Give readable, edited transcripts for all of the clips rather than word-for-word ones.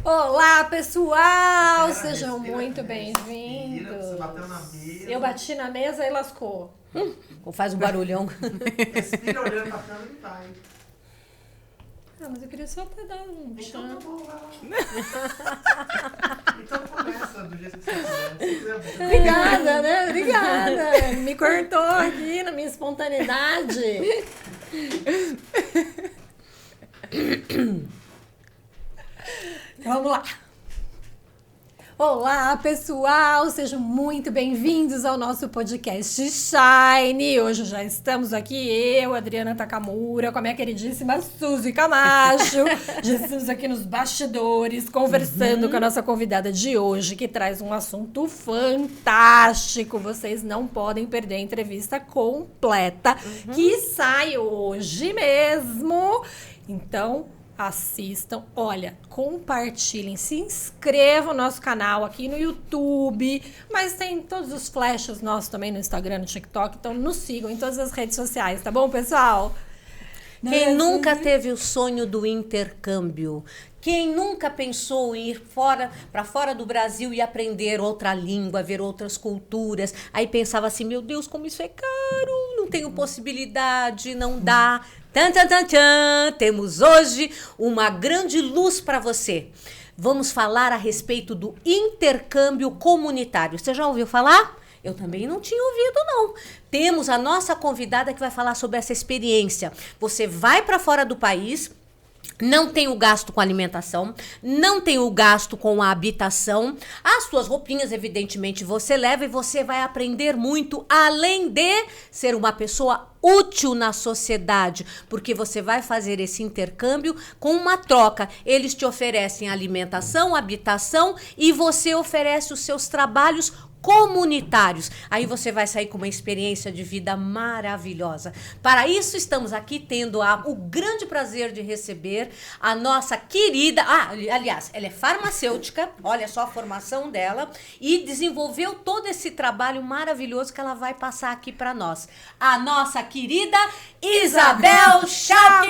Olá, pessoal! Sejam respira, muito respira, bem-vindos. Você bateu na mesa. Eu bati na mesa e lascou. Ou faz um barulhão. Respira olhando pra câmera e vai. Ah, mas eu queria só até dar um Então tá chão. bom, vai lá. Então começa do jeito que você quiser. Se quiser, você- Obrigada, né? Obrigada. Me cortou aqui na minha espontaneidade. Vamos lá. Olá, pessoal! Sejam muito bem-vindos ao nosso podcast Shine. Hoje já estamos aqui, eu, Adriana Takamura, com a minha queridíssima Suzy Camacho. Já estamos aqui nos bastidores, conversando com a nossa convidada de hoje, que traz um assunto fantástico. Vocês não podem perder a entrevista completa, que sai hoje mesmo. Então, assistam, olha, compartilhem, se inscrevam no nosso canal aqui no YouTube, mas tem todos os flashes nossos também no Instagram, no TikTok, então nos sigam em todas as redes sociais, tá bom, pessoal? Quem nunca teve o sonho do intercâmbio? Quem nunca pensou em ir para fora do Brasil e aprender outra língua, ver outras culturas? Aí pensava assim, meu Deus, como isso é caro, não tenho possibilidade, não dá. Tan, tan, tan, tan. Temos hoje uma grande luz para você. Vamos falar a respeito do intercâmbio comunitário. Você já ouviu falar? Eu também não tinha ouvido, não. Temos a nossa convidada que vai falar sobre essa experiência. Você vai para fora do país, não tem o gasto com alimentação, não tem o gasto com a habitação. As suas roupinhas, evidentemente, você leva e você vai aprender muito, além de ser uma pessoa útil na sociedade, porque você vai fazer esse intercâmbio com uma troca. Eles te oferecem alimentação, habitação e você oferece os seus trabalhos comunitários. Aí você vai sair com uma experiência de vida maravilhosa. Para isso, estamos aqui tendo o grande prazer de receber a nossa querida... aliás, ela é farmacêutica, olha só a formação dela, e desenvolveu todo esse trabalho maravilhoso que ela vai passar aqui para nós. A nossa querida Isabel Schack!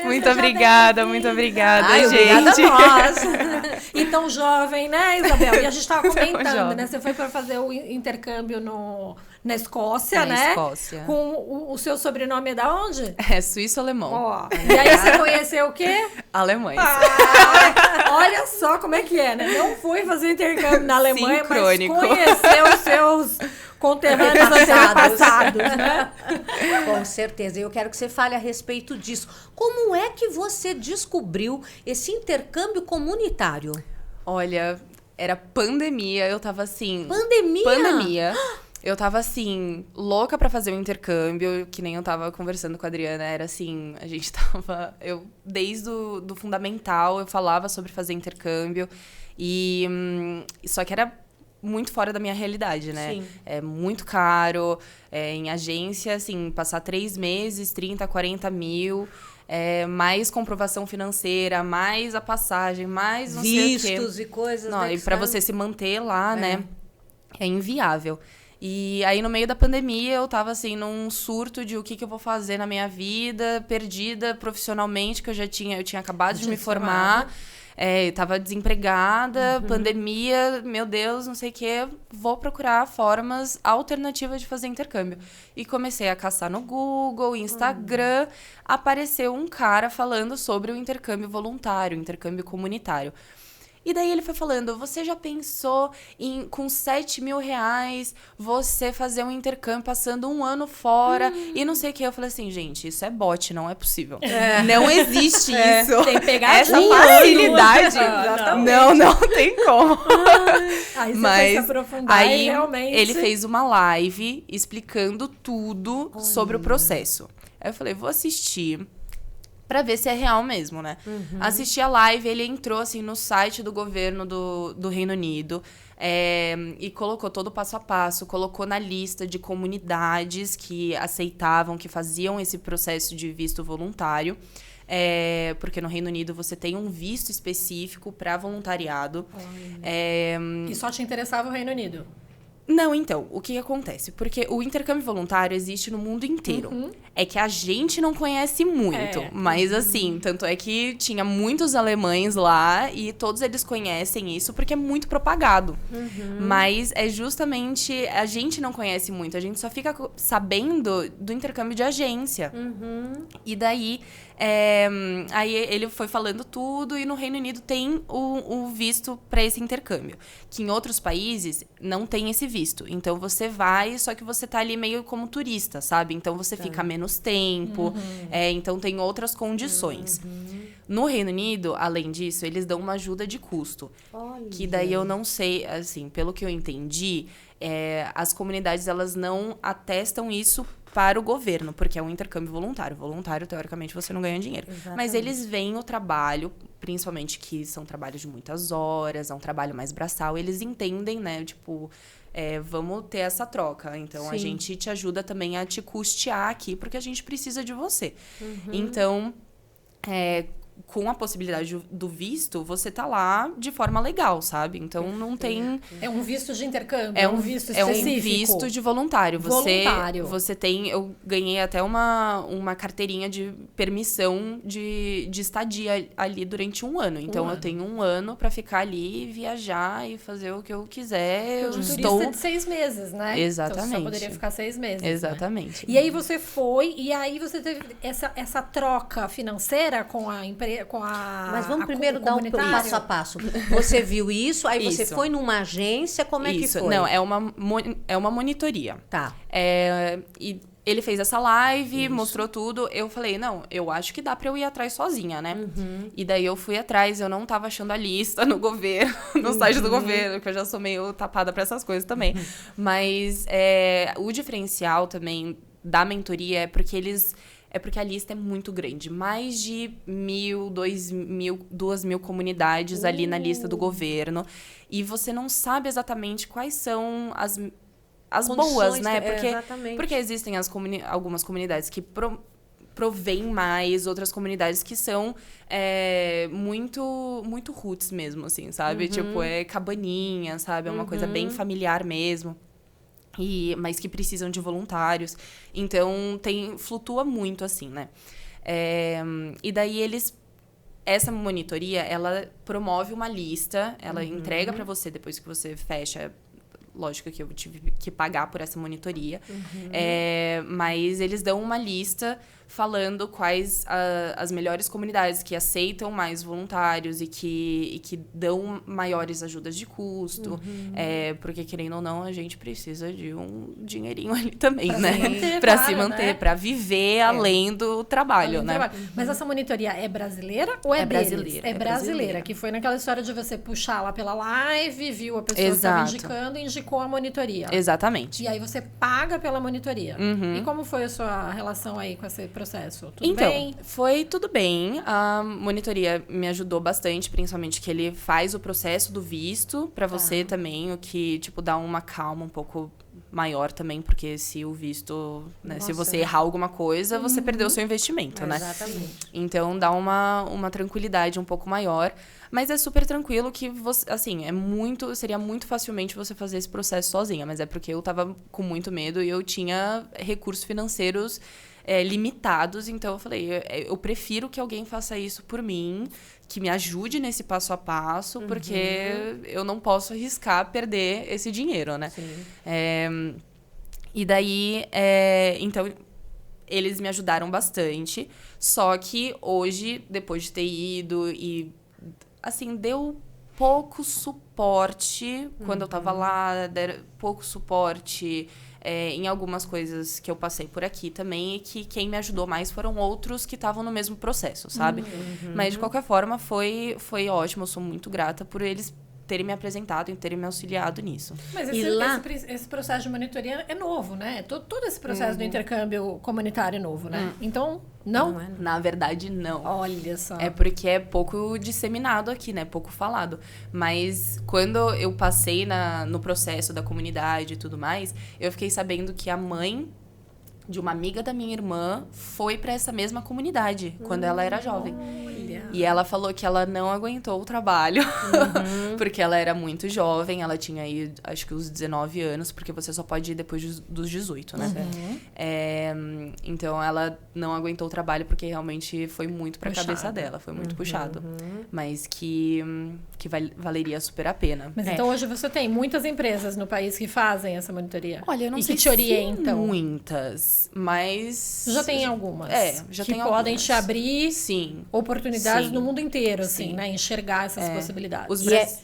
Muito obrigada, Obrigada gente. a nós. E tão jovem, né, Isabel? E a gente estava comentando, jovem. né? Você foi para fazer o intercâmbio na Escócia, né? Escócia. Com o seu sobrenome é da onde? É suíço-alemão. Ó, e aí você conheceu o quê? Alemães. Olha só como é que é, né? Não fui fazer intercâmbio na Alemanha, Sincrônico. mas conheceu os seus conterrâneos antepassados, né? Com certeza. Eu quero que você fale a respeito disso. Como é que você descobriu esse intercâmbio comunitário? Olha, era pandemia, eu tava assim... Pandemia? Pandemia. Eu tava assim, louca pra fazer um intercâmbio, que nem eu tava conversando com a Adriana, era assim, a gente tava... Desde do fundamental, eu falava sobre fazer intercâmbio, só que era muito fora da minha realidade, né? Sim. É muito caro, em agência, assim, passar 3 meses, 30, 40 mil... mais comprovação financeira, mais a passagem, mais não sei o quê. Vistos e coisas. Não, né, e que pra são- você se manter lá, né? É inviável. E aí, no meio da pandemia, eu tava, assim, num surto de o que eu vou fazer na minha vida, perdida profissionalmente, que eu tinha acabado de me formar. Eu tava desempregada, pandemia, meu Deus, não sei o quê. Vou procurar formas alternativas de fazer intercâmbio. E comecei a caçar no Google, Instagram. Apareceu um cara falando sobre o intercâmbio voluntário, o intercâmbio comunitário. E daí ele foi falando, você já pensou com 7 mil reais você fazer um intercâmbio passando 1 ano fora e não sei o que. Eu falei assim, gente, isso é bot, não é possível. Não existe isso. Tem pegadinha. Essa facilidade. Não. Não tem como. Aí você foi se Mas aprofundar e aí realmente... ele fez uma live explicando tudo sobre o processo. Aí eu falei, vou assistir pra ver se é real mesmo, né? Assisti a live, ele entrou, assim, no site do governo do Reino Unido e colocou todo o passo a passo, colocou na lista de comunidades que aceitavam, que faziam esse processo de visto voluntário. Porque no Reino Unido você tem um visto específico para voluntariado. E só te interessava o Reino Unido? Não, então, o que acontece? Porque o intercâmbio voluntário existe no mundo inteiro. É que a gente não conhece muito, mas assim, tanto é que tinha muitos alemães lá e todos eles conhecem isso porque é muito propagado. Mas é justamente, a gente não conhece muito, a gente só fica sabendo do intercâmbio de agência. E daí, aí ele foi falando tudo e no Reino Unido tem o visto para esse intercâmbio. Que em outros países não tem esse visto. Então, você vai, só que você tá ali meio como turista, sabe? Então, você fica menos tempo. Então, tem outras condições. No Reino Unido, além disso, eles dão uma ajuda de custo. Olha. Que daí eu não sei, assim, pelo que eu entendi, as comunidades, elas não atestam isso para o governo, porque é um intercâmbio voluntário. Voluntário, teoricamente, você não ganha dinheiro. Exatamente. Mas eles veem o trabalho, principalmente que são trabalhos de muitas horas, é um trabalho mais braçal, eles entendem, né, tipo... vamos ter essa troca. Então, a gente te ajuda também a te custear aqui, porque a gente precisa de você. Então, com a possibilidade do visto, você tá lá de forma legal, sabe? Então, não tem... É um visto de intercâmbio? É um visto É específico? um visto de voluntário. Voluntário. Você tem... Eu ganhei até uma carteirinha de permissão de estadia ali durante um ano. Então, eu tenho um ano pra ficar ali, viajar e fazer o que eu quiser. O de turista é de 6 meses, né? Exatamente. Então, você só poderia ficar 6 meses. Exatamente. Né? E aí você foi, e aí você teve essa troca financeira com a empresa, Mas vamos primeiro dar um comunitário? passo a passo. Você viu isso, aí você Isso. foi numa agência, como é que Isso. foi? Não, é uma monitoria. Tá. E ele fez essa live, mostrou tudo. Eu falei, não, eu acho que dá pra eu ir atrás sozinha, né? E daí eu fui atrás, eu não tava achando a lista no governo, no site do governo, que eu já sou meio tapada pra essas coisas também. Mas o diferencial também da mentoria é porque a lista é muito grande. Mais de 1.000, 2.000 comunidades ali na lista do governo. E você não sabe exatamente quais são as Condições, boas, né? exatamente. Porque existem algumas comunidades que provêm mais, outras comunidades que são muito, muito roots mesmo, assim, sabe? Tipo, é cabaninha, sabe? É uma coisa bem familiar mesmo. Mas que precisam de voluntários. Então, flutua muito, assim, né? E daí, essa monitoria, ela promove uma lista, ela entrega para você, depois que você fecha... Lógico que eu tive que pagar por essa monitoria. Mas eles dão uma lista falando quais as melhores comunidades que aceitam mais voluntários e que dão maiores ajudas de custo. Porque, querendo ou não, a gente precisa de um dinheirinho ali também, pra né? Se manter, pra claro, se manter, né? pra viver além do trabalho, Além do né? trabalho. Mas essa monitoria é brasileira ou é deles? brasileira, É é brasileira, brasileira. que foi naquela história de você puxar lá pela live, viu a pessoa Exato. que estava indicando e indicou a monitoria. Exatamente. E aí você paga pela monitoria. E como foi a sua relação aí com esse processo? Tudo Então, bem? foi tudo bem. A monitoria me ajudou bastante, principalmente que ele faz o processo do visto pra você também, o que, tipo, dá uma calma um pouco maior também, porque se o visto, né, se você errar alguma coisa, você perdeu o seu investimento, né? Exatamente. Então, dá uma tranquilidade um pouco maior. Mas é super tranquilo que você, assim, seria muito facilmente você fazer esse processo sozinha. Mas é porque eu tava com muito medo e eu tinha recursos financeiros limitados. Então, eu falei, eu prefiro que alguém faça isso por mim, que me ajude nesse passo a passo, porque eu não posso arriscar perder esse dinheiro, né? Sim. E daí, então, eles me ajudaram bastante. Só que hoje, depois de ter ido e, assim, deu pouco suporte quando eu tava lá, deram pouco suporte em algumas coisas que eu passei por aqui também, e que quem me ajudou mais foram outros que estavam no mesmo processo, sabe? Mas, de qualquer forma, foi ótimo. Eu sou muito grata por eles terem me apresentado e terem me auxiliado nisso. Mas E lá- esse processo de monitoria é novo, né? Todo esse processo do intercâmbio comunitário é novo, né? Então, não? Não é, não. Na verdade, não. Olha só. É porque é pouco disseminado aqui, né? Pouco falado. Mas quando eu passei no processo da comunidade e tudo mais, eu fiquei sabendo que a mãe de uma amiga da minha irmã foi pra essa mesma comunidade quando ela era jovem. Olha. E ela falou que ela não aguentou o trabalho, porque ela era muito jovem, ela tinha aí, acho que os 19 anos, porque você só pode ir depois dos 18, né? Então, ela não aguentou o trabalho, porque realmente foi muito pra cabeça dela, foi muito puxado. Mas que valeria super a pena. Mas então hoje você tem muitas empresas no país que fazem essa monitoria? Olha, eu não e sei que te orientam? Muitas, mas... Já tem algumas. Já que tem podem algumas. te abrir Sim. oportunidades Sim. no mundo inteiro, assim, Sim. né? Enxergar essas possibilidades.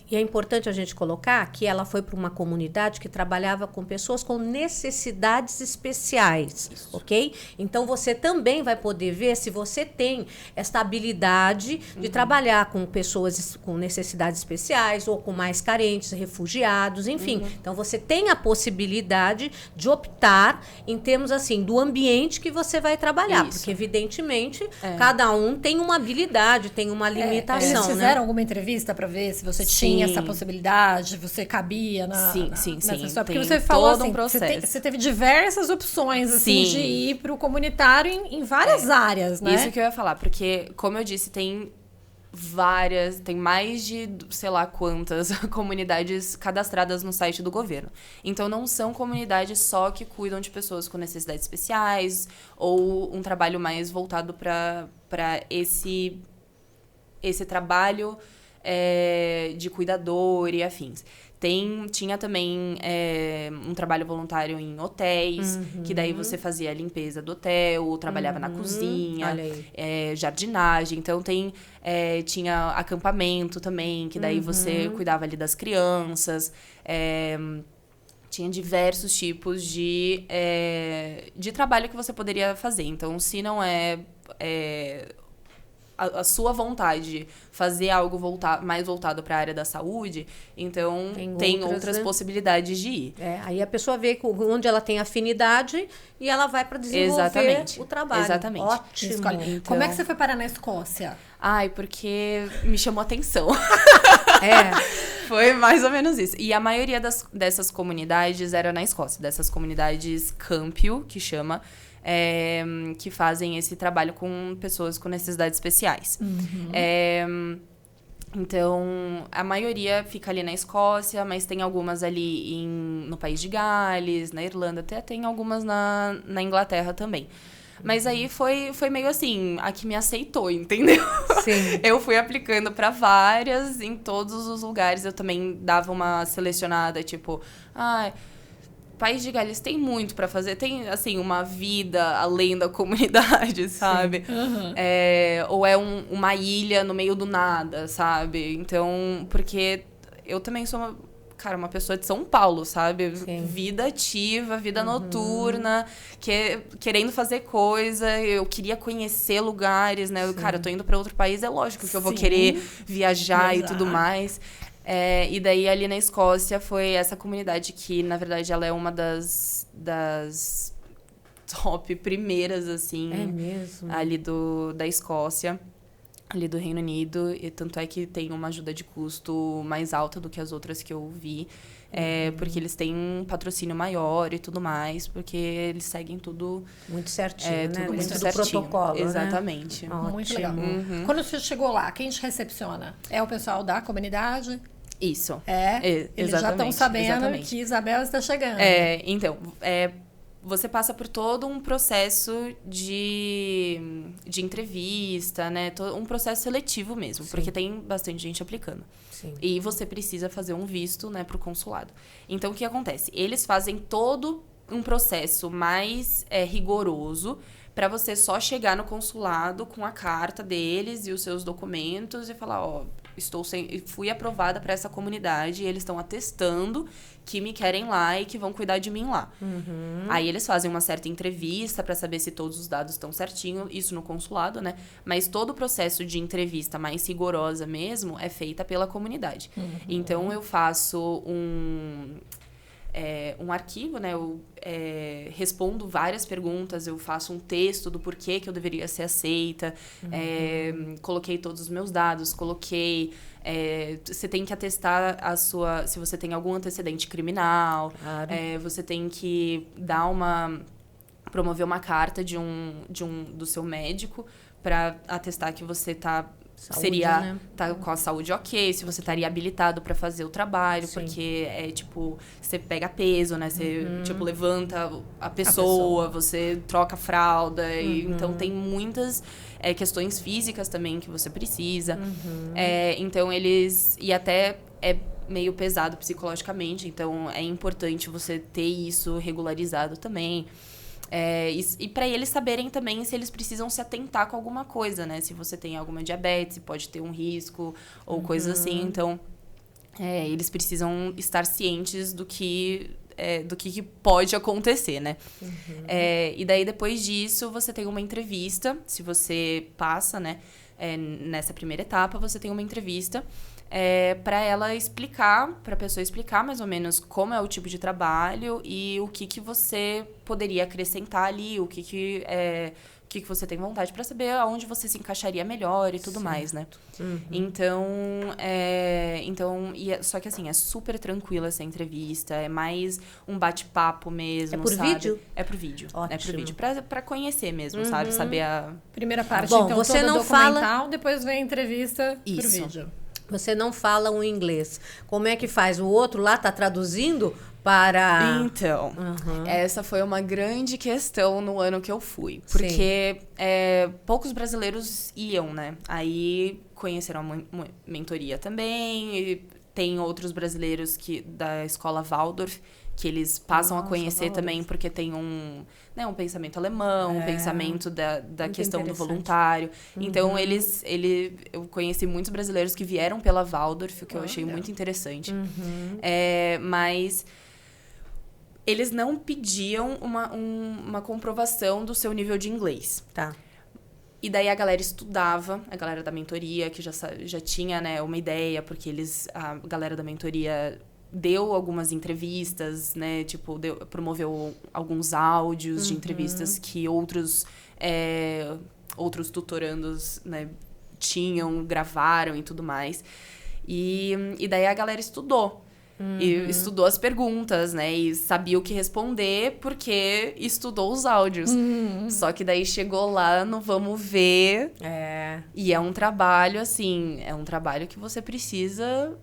E é importante a gente colocar que ela foi para uma comunidade que trabalhava com pessoas com necessidades especiais, ok? Então, você também vai poder ver se você tem essa habilidade de trabalhar com pessoas com necessidades especiais ou com mais carentes, refugiados, enfim. Então, você tem a possibilidade de optar em termos, assim, do ambiente que você vai trabalhar. Isso. Porque, evidentemente, cada um tem uma habilidade, tem uma limitação, Eles né? fizeram alguma entrevista para ver se você tinha Sim. essa possibilidade, você cabia Sim. nessa história? Porque Tem você falou todo um assim, processo. você teve diversas opções assim, Sim. de ir para o comunitário em várias áreas, né? Isso que eu ia falar, porque, como eu disse, tem mais de, sei lá quantas comunidades cadastradas no site do governo. Então, não são comunidades só que cuidam de pessoas com necessidades especiais ou um trabalho mais voltado para esse trabalho de cuidador e afins. Tinha também um trabalho voluntário em hotéis, que daí você fazia a limpeza do hotel, ou trabalhava na cozinha, Olha aí. jardinagem. Então, tinha acampamento também, que daí você cuidava ali das crianças. Tinha diversos tipos de trabalho que você poderia fazer. Então, se não é a sua vontade fazer algo mais voltado para a área da saúde, então tem outras né? possibilidades de ir. Aí a pessoa vê onde ela tem afinidade e ela vai para desenvolver Exatamente. o trabalho. Exatamente. Ótimo. Escolhe. Como é que você foi parar na Escócia? Ai, porque me chamou atenção. É. Foi mais ou menos isso. E a maioria dessas comunidades era na Escócia. Dessas comunidades Campio, que chama, que fazem esse trabalho com pessoas com necessidades especiais. Então, a maioria fica ali na Escócia, mas tem algumas ali no País de Gales, na Irlanda, até tem algumas na Inglaterra também. Mas aí foi meio assim, a que me aceitou, entendeu? Sim. Eu fui aplicando para várias, em todos os lugares. Eu também dava uma selecionada, tipo... País de Gales tem muito pra fazer. Tem, assim, uma vida além da comunidade, sabe? Ou é uma ilha no meio do nada, sabe? Então, porque eu também sou uma pessoa de São Paulo, sabe? Sim. Vida ativa, vida noturna, querendo fazer coisa. Eu queria conhecer lugares, né? Eu tô indo pra outro país, é lógico que eu vou querer viajar e tudo mais. E daí, ali na Escócia, foi essa comunidade que, na verdade, ela é uma das top primeiras, assim. É mesmo? Ali da Escócia, ali do Reino Unido. E tanto é que tem uma ajuda de custo mais alta do que as outras que eu vi. Porque eles têm um patrocínio maior e tudo mais. Porque eles seguem tudo... Muito certinho, né? Tudo muito Dentro do certinho. protocolo, Exatamente. Né? Muito legal. Quando você chegou lá, quem te recepciona? É o pessoal da comunidade? Isso. Eles já estão sabendo que Isabel está chegando. Então, você passa por todo um processo de entrevista, né? Um processo seletivo mesmo, porque tem bastante gente aplicando. Sim. E você precisa fazer um visto, né, pro consulado. Então, o que acontece? Eles fazem todo um processo mais rigoroso para você só chegar no consulado com a carta deles e os seus documentos e falar, fui aprovada para essa comunidade e eles estão atestando que me querem lá e que vão cuidar de mim lá. Aí eles fazem uma certa entrevista para saber se todos os dados estão certinho, isso no consulado, né? Mas todo o processo de entrevista mais rigorosa mesmo é feita pela comunidade. Então eu faço um arquivo, né? Eu respondo várias perguntas, eu faço um texto do porquê que eu deveria ser aceita, coloquei todos os meus dados, você tem que atestar se você tem algum antecedente criminal, Claro. você tem que promover uma carta do seu médico para atestar que você está Saúde, seria né? tá com a saúde ok, se você estaria habilitado para fazer o trabalho, Sim. porque é tipo, você pega peso, né? Você tipo levanta a pessoa, você troca a fralda, e, então tem muitas questões físicas também que você precisa. Então eles e até é meio pesado psicologicamente, então é importante você ter isso regularizado também. E para eles saberem também se eles precisam se atentar com alguma coisa, né? Se você tem alguma diabetes, pode ter um risco ou coisas assim. Então, eles precisam estar cientes do que pode acontecer, né? E daí, depois disso, você tem uma entrevista. Se você passa, né? Nessa primeira etapa, você tem uma entrevista para ela explicar, para a pessoa explicar mais ou menos como é o tipo de trabalho e o que você poderia acrescentar ali, o que você tem vontade, para saber aonde você se encaixaria melhor e tudo mais, né? Só que assim, é super tranquila essa entrevista, é mais um bate-papo mesmo, É por sabe? vídeo? É por vídeo. Ótimo. É por vídeo, pra conhecer mesmo, sabe? Saber a... Primeira parte, Bom, então, você toda não documental, depois vem a entrevista por Isso. vídeo. Você não fala o inglês. Como é que faz? O outro lá tá traduzindo para... Então, essa foi uma grande questão no ano que eu fui. Porque poucos brasileiros iam, né? Aí conheceram a mentoria também. E tem outros brasileiros da escola Waldorf que eles passam a conhecer Waldorf. também, porque tem um pensamento alemão, um pensamento da Muito questão do interessante. voluntário. Então, eu conheci muitos brasileiros que vieram pela Waldorf, o que eu achei muito interessante. Mas eles não pediam uma comprovação do seu nível de inglês. Tá. E daí a galera estudava, a galera da mentoria, que já tinha, né, uma ideia, porque a galera da mentoria deu algumas entrevistas, né, tipo, promoveu alguns áudios de entrevistas que outros tutorandos, né, gravaram e tudo mais. E daí a galera estudou. E estudou as perguntas, né? E sabia o que responder porque estudou os áudios. Só que daí chegou lá no vamos ver. E é um trabalho, assim... É um trabalho que você precisa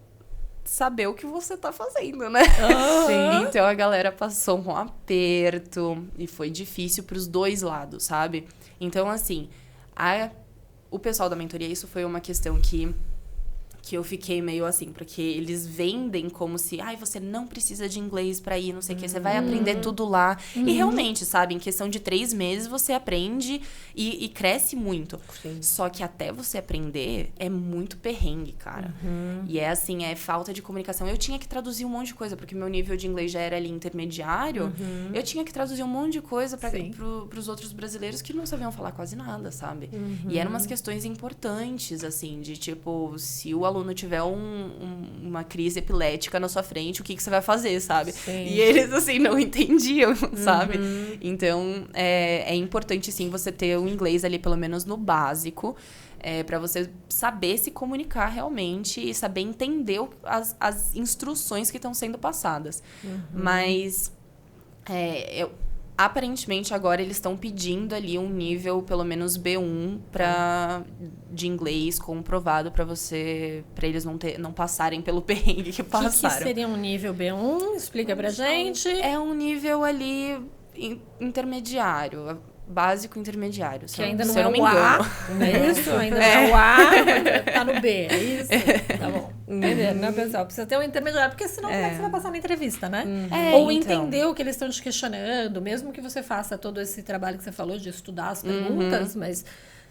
saber o que você tá fazendo, né? Sim. Então a galera passou um aperto. E foi difícil pros dois lados, sabe? Então, assim... O pessoal da mentoria, isso foi uma questão que eu fiquei meio assim, porque eles vendem como se, você não precisa de inglês pra ir, não sei o que, você vai aprender tudo lá. E realmente, sabe, em questão de 3 meses você aprende e cresce muito. Sim. Só que até você aprender é muito perrengue, cara. E é assim, é falta de comunicação. Eu tinha que traduzir um monte de coisa, porque meu nível de inglês já era ali intermediário. Eu tinha que traduzir um monte de coisa pros outros brasileiros que não sabiam falar quase nada, sabe? E eram umas questões importantes, assim, de tipo, se o aluno tiver uma crise epilética na sua frente, o que você vai fazer, sabe? Sim. E eles, assim, não entendiam, sabe? Então, é importante, sim, você ter o inglês ali, pelo menos no básico, para você saber se comunicar realmente e saber entender as instruções que estão sendo passadas. Mas, aparentemente, agora eles estão pedindo ali um nível, pelo menos B1, de inglês comprovado para eles não passarem pelo perrengue que passaram. O que seria um nível B1? Explica pra gente. É um nível ali intermediário, básico intermediário. Que ainda não se eu é me o A, engano. não é isso? Ainda não é o A, tá no B, é isso? Tá bom. Entendeu, né, pessoal? Precisa ter um intermediário, porque senão como é que você vai passar na entrevista, né? Ou então. entender o que eles estão te questionando, mesmo que você faça todo esse trabalho que você falou de estudar as perguntas, mas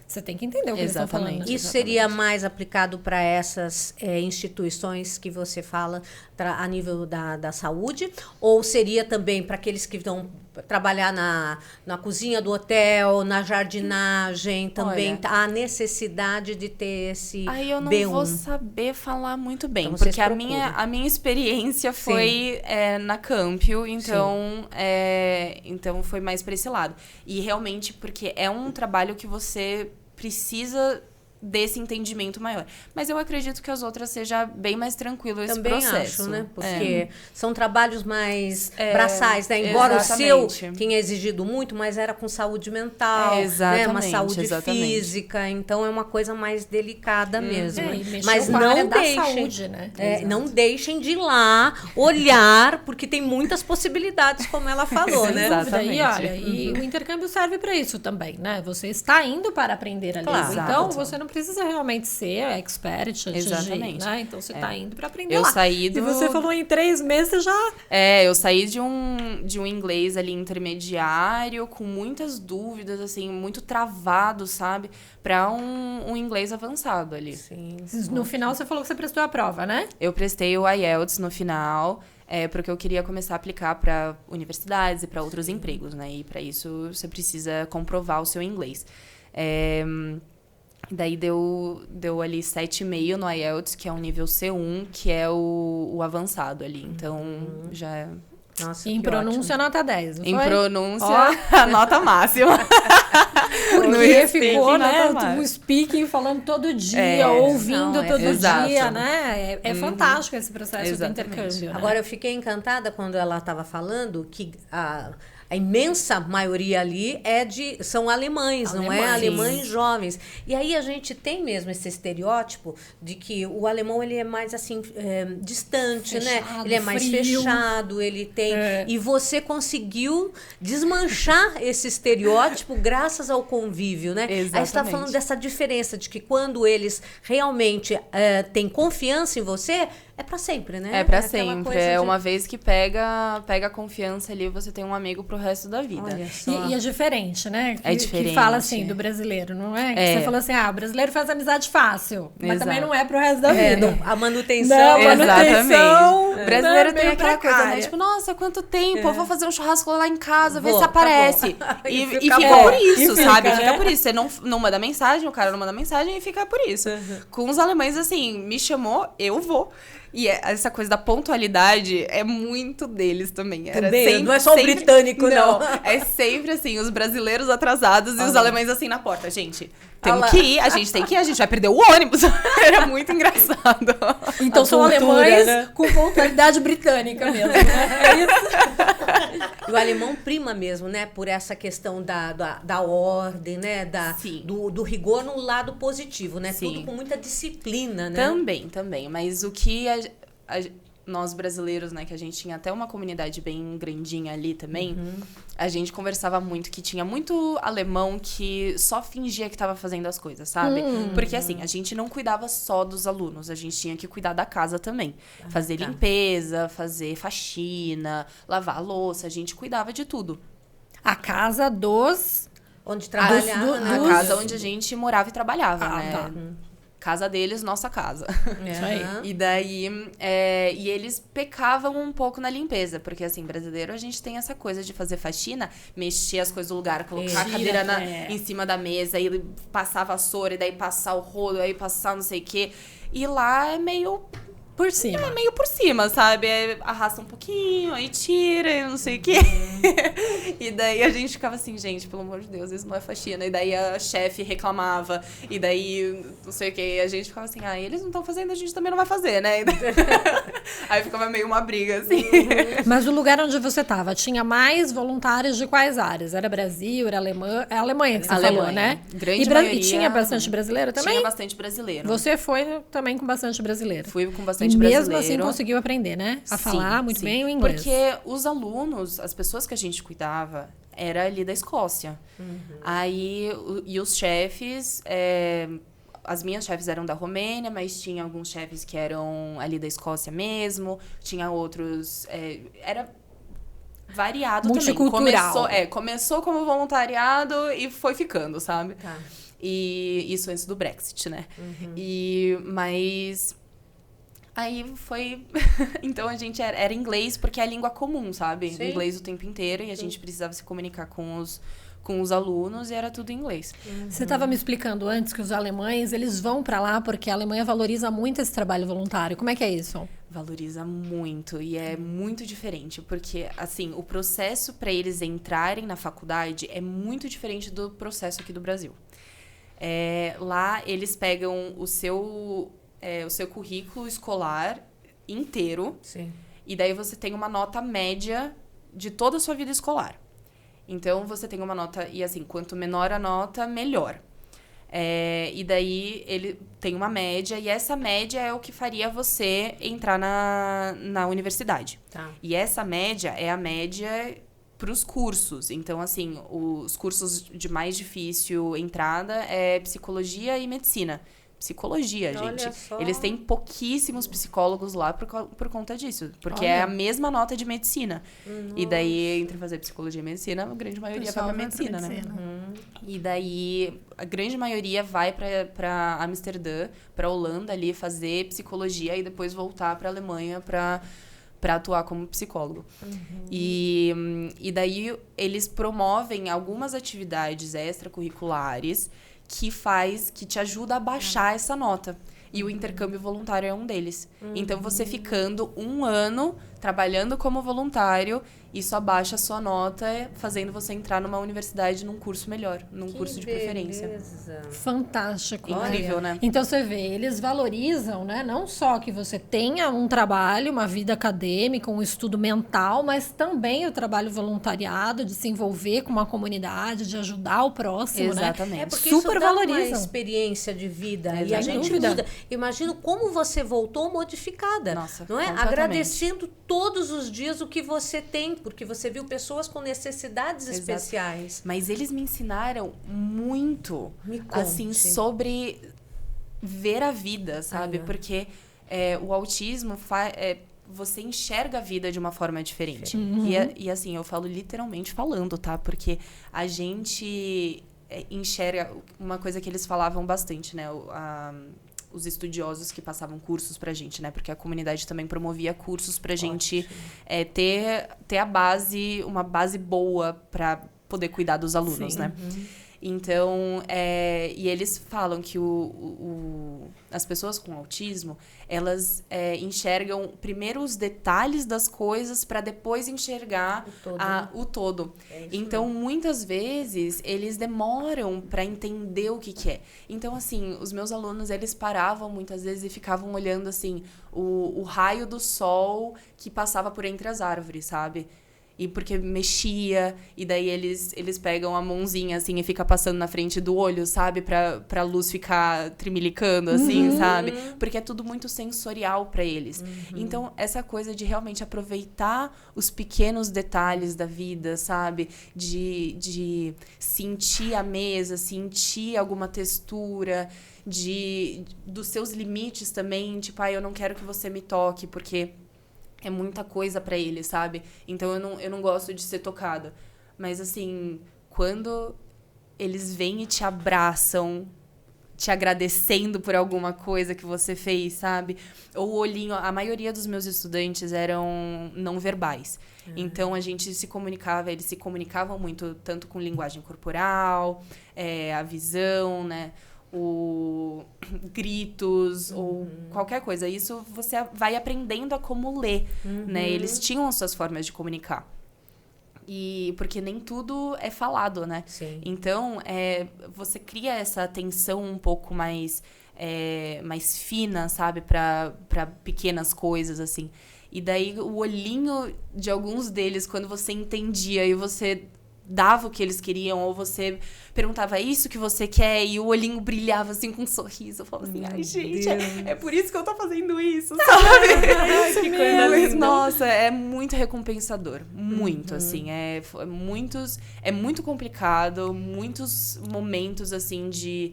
você tem que entender o que eles estão falando. Isso seria mais aplicado para essas instituições que você fala a nível da saúde? Ou seria também para aqueles que vão trabalhar na cozinha do hotel, na jardinagem, também a necessidade de ter esse Aí eu não B1? vou saber falar muito bem, Então, vocês porque a minha experiência foi na Campio, então foi mais para esse lado. E realmente, porque é um trabalho que você precisa desse entendimento maior. Mas eu acredito que as outras seja bem mais tranquilo esse Também processo. acho, né? Porque são trabalhos mais braçais, né? Embora exatamente. o seu tenha exigido muito, mas era com saúde mental, Exatamente, né? Uma saúde exatamente. física, então é uma coisa mais delicada mesmo. E mexeu Mas com a área não da deixem, saúde, né? não deixem de ir lá olhar, porque tem muitas possibilidades, como ela falou, né? Dúvida. E Exatamente. olha, e o intercâmbio serve para isso também, né? Você está indo para aprender a língua. Claro. Então, Exato. você não precisa realmente ser expert antes Exatamente. de, né? Então, você está indo para aprender Eu lá. saí E do- você falou em 3 meses, você já... Eu saí de um inglês ali intermediário, com muitas dúvidas, assim, muito travado, sabe? Pra um inglês avançado ali. Sim. No final, você falou que você prestou a prova, né? Eu prestei o IELTS no final, porque eu queria começar a aplicar para universidades e para outros empregos, né? E para isso você precisa comprovar o seu inglês. Daí deu ali 7,5 no IELTS, que é o nível C1, que é o avançado ali. Então, já... Nossa, E em que pronúncia, nota 10, não Em foi? pronúncia, Ó. a nota máxima. Porque No ficou, speaking, né? nota mais. O speaking falando todo dia, Não, ouvindo todo exato. dia, né? É fantástico esse processo Exatamente. do intercâmbio, né? Agora, eu fiquei encantada quando ela estava falando que a imensa maioria ali são alemães, não é? Alemães. Alemães jovens. E aí a gente tem mesmo esse estereótipo de que o alemão ele é mais assim distante, né? Fechado, Ele é mais frio. fechado, ele tem... E você conseguiu desmanchar esse estereótipo graças ao convívio, né? Aí você está Exatamente. falando dessa diferença de que quando eles realmente têm confiança em você, é para sempre, né? É pra aquela sempre. coisa É de- uma vez que pega a confiança ali, você tem um amigo pro resto da vida. Olha só. E é diferente, né? É Que diferente. fala assim do brasileiro, não é? Que É. você falou assim, o brasileiro faz amizade fácil, mas Exato. também não é pro resto da É, vida. a manutenção. Não, é- manutenção, O brasileiro tem meio aquela coisa, né? precária. Tipo, nossa, quanto tempo? Eu vou fazer um churrasco lá em casa, ver Vou, se aparece. acabou. E, E e fica fica bom. por isso, E fica, sabe? né? Fica por isso. Você não manda mensagem, o cara não manda mensagem e fica por isso. Com os alemães, assim, me chamou, eu vou. E essa coisa da pontualidade é muito deles também. Era Também, sempre, não é só o britânico, não. É sempre assim, os brasileiros atrasados e os alemães assim na porta. Gente, temos lá. que ir, a gente tem que ir, a gente vai perder o ônibus. Era muito engraçado. Então A são cultura, alemães né? com pontualidade britânica mesmo, né? É isso? E o alemão prima mesmo, né? Por essa questão da ordem, né? Sim. Do rigor no lado positivo, né? Sim. Tudo com muita disciplina, né? Também. Mas o que nós brasileiros, né, que a gente tinha até uma comunidade bem grandinha ali também, a gente conversava muito que tinha muito alemão que só fingia que tava fazendo as coisas, sabe? Porque assim, a gente não cuidava só dos alunos, a gente tinha que cuidar da casa também. Fazer tá. limpeza, fazer faxina, lavar a louça, a gente cuidava de tudo. A casa dos... Onde trabalhar, do- né? A dos- casa onde a gente morava e trabalhava, Ah, né? tá. Casa deles, nossa casa. Isso aí. Aham. E daí, e eles pecavam um pouco na limpeza, porque assim, brasileiro a gente tem essa coisa de fazer faxina, mexer as coisas do lugar, colocar a Tira, cadeira é. em cima da mesa, e passar a vassoura, e daí passar o rodo, aí passar não sei o quê. E lá é meio Por cima. por cima, sabe? Arrasta um pouquinho, aí tira, e não sei o quê. E daí a gente ficava assim, gente, pelo amor de Deus, isso não é faxina. E daí a chefe reclamava, e daí não sei o quê. E a gente ficava assim, eles não estão fazendo, a gente também não vai fazer, né? E daí- Aí ficava meio uma briga, assim. Mas o lugar onde você estava tinha mais voluntários de quais áreas? Era Brasil, era Alemanha? É a Alemanha que você falou, né? Grande e maioria. E tinha bastante brasileiro também? Tinha bastante brasileiro. Você foi também com bastante brasileiro. Fui com E bastante mesmo brasileiro. assim conseguiu aprender, né? A Sim, falar muito sim. bem o inglês. Porque os alunos, as pessoas que a gente cuidava, era ali da Escócia. Aí, e os chefes, as minhas chefes eram da Romênia, mas tinha alguns chefes que eram ali da Escócia mesmo. Tinha outros... era variado Multicultural. também. Começou como voluntariado e foi ficando, sabe? Tá. E isso antes do Brexit, né? Mas... Aí foi... Então a gente era inglês porque é a língua comum, sabe? Sim. Inglês o tempo inteiro e a gente precisava se comunicar com os alunos e era tudo em inglês. Você estava me explicando antes que os alemães, eles vão para lá porque a Alemanha valoriza muito esse trabalho voluntário. Como é que é isso? Valoriza muito e é muito diferente, porque assim, o processo para eles entrarem na faculdade é muito diferente do processo aqui do Brasil. Lá eles pegam o seu currículo escolar inteiro. Sim. E daí você tem uma nota média de toda a sua vida escolar. Então, você tem uma nota... E assim, quanto menor a nota, melhor. E daí, ele tem uma média. E essa média é o que faria você entrar na universidade. Tá. E essa média é a média para os cursos. Então, assim, os cursos de mais difícil entrada é psicologia e medicina. Psicologia, Olha gente. só. Eles têm pouquíssimos psicólogos lá por conta disso. Porque Olha. é a mesma nota de medicina. E daí, entre fazer psicologia e medicina, a grande maioria vai pra medicina, né? E daí, a grande maioria vai pra Amsterdã, pra Holanda ali, fazer psicologia e depois voltar pra Alemanha pra atuar como psicólogo. E daí, eles promovem algumas atividades extracurriculares que te ajuda a baixar essa nota. E o intercâmbio voluntário é um deles. Então, você ficando 1 ano trabalhando como voluntário, isso abaixa a sua nota, fazendo você entrar numa universidade, num curso melhor, num curso de preferência. Fantástico. Incrível, né? Então você vê, eles valorizam, né? Não só que você tenha um trabalho, uma vida acadêmica, um estudo mental, mas também o trabalho voluntariado, de se envolver com uma comunidade, de ajudar o próximo, Exatamente. né? Porque Super isso dá uma valorizam. experiência de vida. E a Sem gente dúvida. muda. Imagino como você voltou modificada. Nossa, não é? completamente. Agradecendo todos os dias o que você tem, porque você viu pessoas com necessidades Exato. especiais. Mas eles me ensinaram muito, Me conte. assim, sobre ver a vida, sabe? Porque o autismo você enxerga a vida de uma forma diferente. E assim, eu falo literalmente falando, tá? Porque a gente enxerga uma coisa que eles falavam bastante, né? Os estudiosos que passavam cursos pra gente, né? Porque a comunidade também promovia cursos pra gente ter uma base boa pra poder cuidar dos alunos, né? Então, e eles falam que as pessoas com autismo, elas enxergam primeiro os detalhes das coisas para depois enxergar o todo. Então, muitas vezes, eles demoram para entender o que é. Então, assim, os meus alunos, eles paravam muitas vezes e ficavam olhando, assim, o raio do sol que passava por entre as árvores, sabe? E porque mexia, e daí eles pegam a mãozinha, assim, e fica passando na frente do olho, sabe? Pra luz ficar tremilicando, assim, sabe? Porque é tudo muito sensorial pra eles. Então, essa coisa de realmente aproveitar os pequenos detalhes da vida, sabe? De sentir a mesa, sentir alguma textura, dos seus limites também. Tipo, eu não quero que você me toque, porque é muita coisa pra ele, sabe? Então, eu não gosto de ser tocada. Mas, assim, quando eles vêm e te abraçam, te agradecendo por alguma coisa que você fez, sabe? Ou o olhinho... A maioria dos meus estudantes eram não verbais. Então, eles se comunicavam muito, tanto com linguagem corporal, a visão, né? Gritos ou qualquer coisa. Isso você vai aprendendo a como ler, né? Eles tinham as suas formas de comunicar. Porque nem tudo é falado, né? Sim. Então, você cria essa atenção um pouco mais fina, sabe? Para pequenas coisas, assim. E daí, o olhinho de alguns deles, quando você entendia e você dava o que eles queriam, ou você perguntava isso que você quer, e o olhinho brilhava assim com um sorriso. Eu falava assim, ai, gente, é por isso que eu tô fazendo isso, sabe? Que coisa linda. Nossa, é muito recompensador. Muito, assim. É muito complicado, muitos momentos, assim, de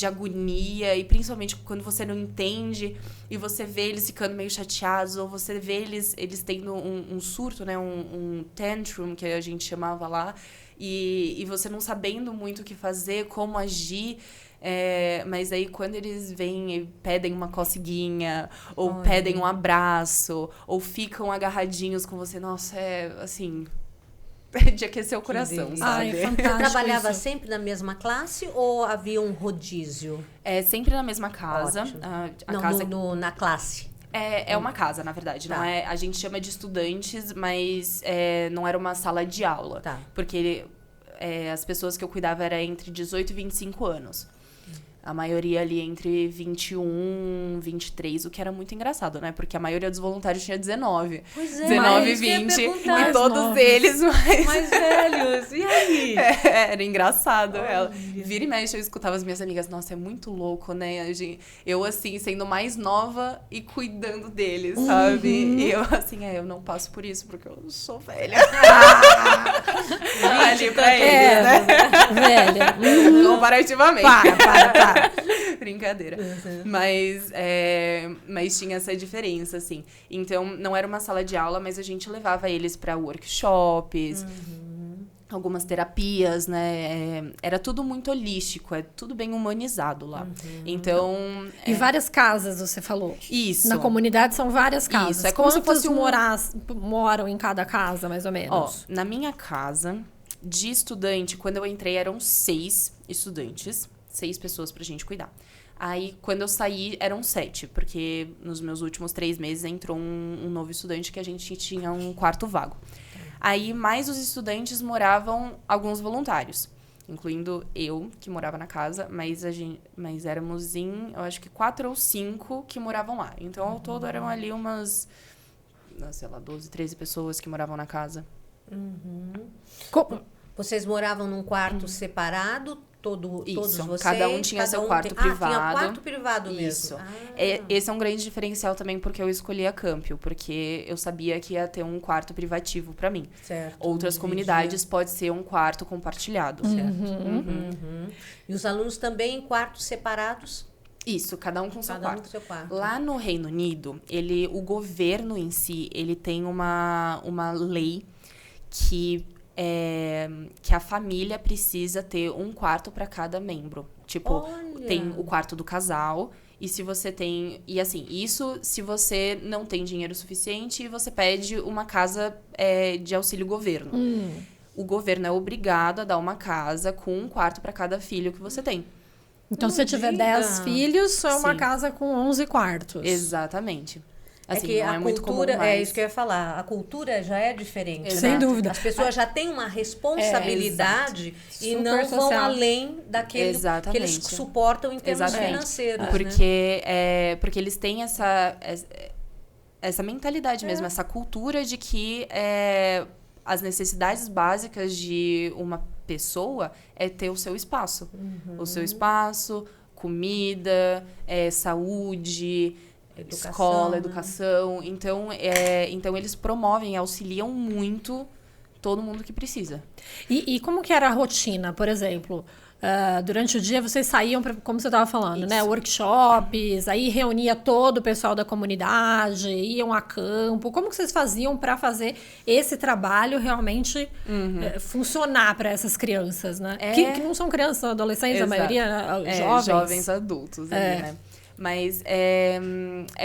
agonia, e principalmente quando você não entende e você vê eles ficando meio chateados, ou você vê eles tendo um surto, né? Um tantrum, que a gente chamava lá, e você não sabendo muito o que fazer, como agir. Mas aí quando eles vêm e pedem uma coceguinha, ou pedem um abraço, ou ficam agarradinhos com você, nossa, assim... de aquecer o coração, delícia. sabe? Ai, fantástico. Você trabalhava isso. sempre na mesma classe ou havia um rodízio? Sempre na mesma casa. Ótimo. A casa Na classe. é uma casa, na verdade. Tá. Não a gente chama de estudantes, mas não era uma sala de aula. Tá. Porque as pessoas que eu cuidava eram entre 18 e 25 anos. A maioria ali entre 21, 23, o que era muito engraçado, né? Porque a maioria dos voluntários tinha 19. Pois é, 19 e isso que eu ia 20. perguntar. E todos novos. eles Mais velhos. E aí? Era engraçado. Ela vira e mexe, eu escutava as minhas amigas. Nossa, é muito louco, né? Eu, assim, sendo mais nova e cuidando deles, sabe? E eu, assim, eu não passo por isso, porque eu sou velha. Ali pra eles, né? Velha. Comparativamente. Para. Brincadeira. Mas tinha essa diferença, assim. Então, não era uma sala de aula, mas a gente levava eles pra workshops, algumas terapias, né? Era tudo muito holístico, é tudo bem humanizado lá. Então... E várias casas, você falou. Isso. Na comunidade são várias casas. Isso, é como se Quantos fosse moram em cada casa, mais ou menos? Ó, na minha casa, de estudante, quando eu entrei, eram 6 estudantes. 6 pessoas pra gente cuidar. Aí, quando eu saí, eram 7, porque nos meus últimos 3 meses entrou um novo estudante que a gente tinha um quarto vago. Aí, mais os estudantes moravam alguns voluntários, incluindo eu, que morava na casa, mas éramos eu acho que 4 ou 5 que moravam lá. Então, ao todo, eram ali umas, sei lá, 12, 13 pessoas que moravam na casa. Vocês moravam num quarto separado? Todos vocês? Cada um tinha seu quarto privado. Tinha quarto privado mesmo. Isso. Esse é um grande diferencial também, porque eu escolhi a Campio, porque eu sabia que ia ter um quarto privativo pra mim. Certo. Outras comunidades pode ser um quarto compartilhado. Certo. E os alunos também em quartos separados? Isso, cada um com seu Cada um quarto. com seu quarto. Lá no Reino Unido, o governo em si, ele tem uma lei que a família precisa ter um quarto para cada membro. Tipo, tem o quarto do casal. E se você tem... E assim, isso se você não tem dinheiro suficiente e você pede uma casa de auxílio governo. O governo é obrigado a dar uma casa com um quarto para cada filho que você tem. Então, se tiver 10 filhos, é uma Sim. casa com 11 quartos. Exatamente. Assim, que não a é muito cultura, comum, mas... isso que eu ia falar, a cultura já é diferente. Sem né? dúvida. As pessoas já têm uma responsabilidade e Super não vão social. além daquele que Exatamente. eles suportam em termos Exatamente. financeiros. né? Porque eles têm essa mentalidade mesmo, essa cultura de que as necessidades básicas de uma pessoa é ter o seu espaço. O seu espaço, comida, saúde... Educação, escola, né? educação. Então, eles promovem, auxiliam muito todo mundo que precisa. E como que era a rotina, por exemplo? Durante o dia vocês saíam, como você estava falando, né? Workshops, aí reunia todo o pessoal da comunidade, iam a campo. Como que vocês faziam para fazer esse trabalho realmente funcionar para essas crianças, né? Que não são crianças, são adolescentes, Exato. a maioria jovens. Jovens adultos ali, né? Mas é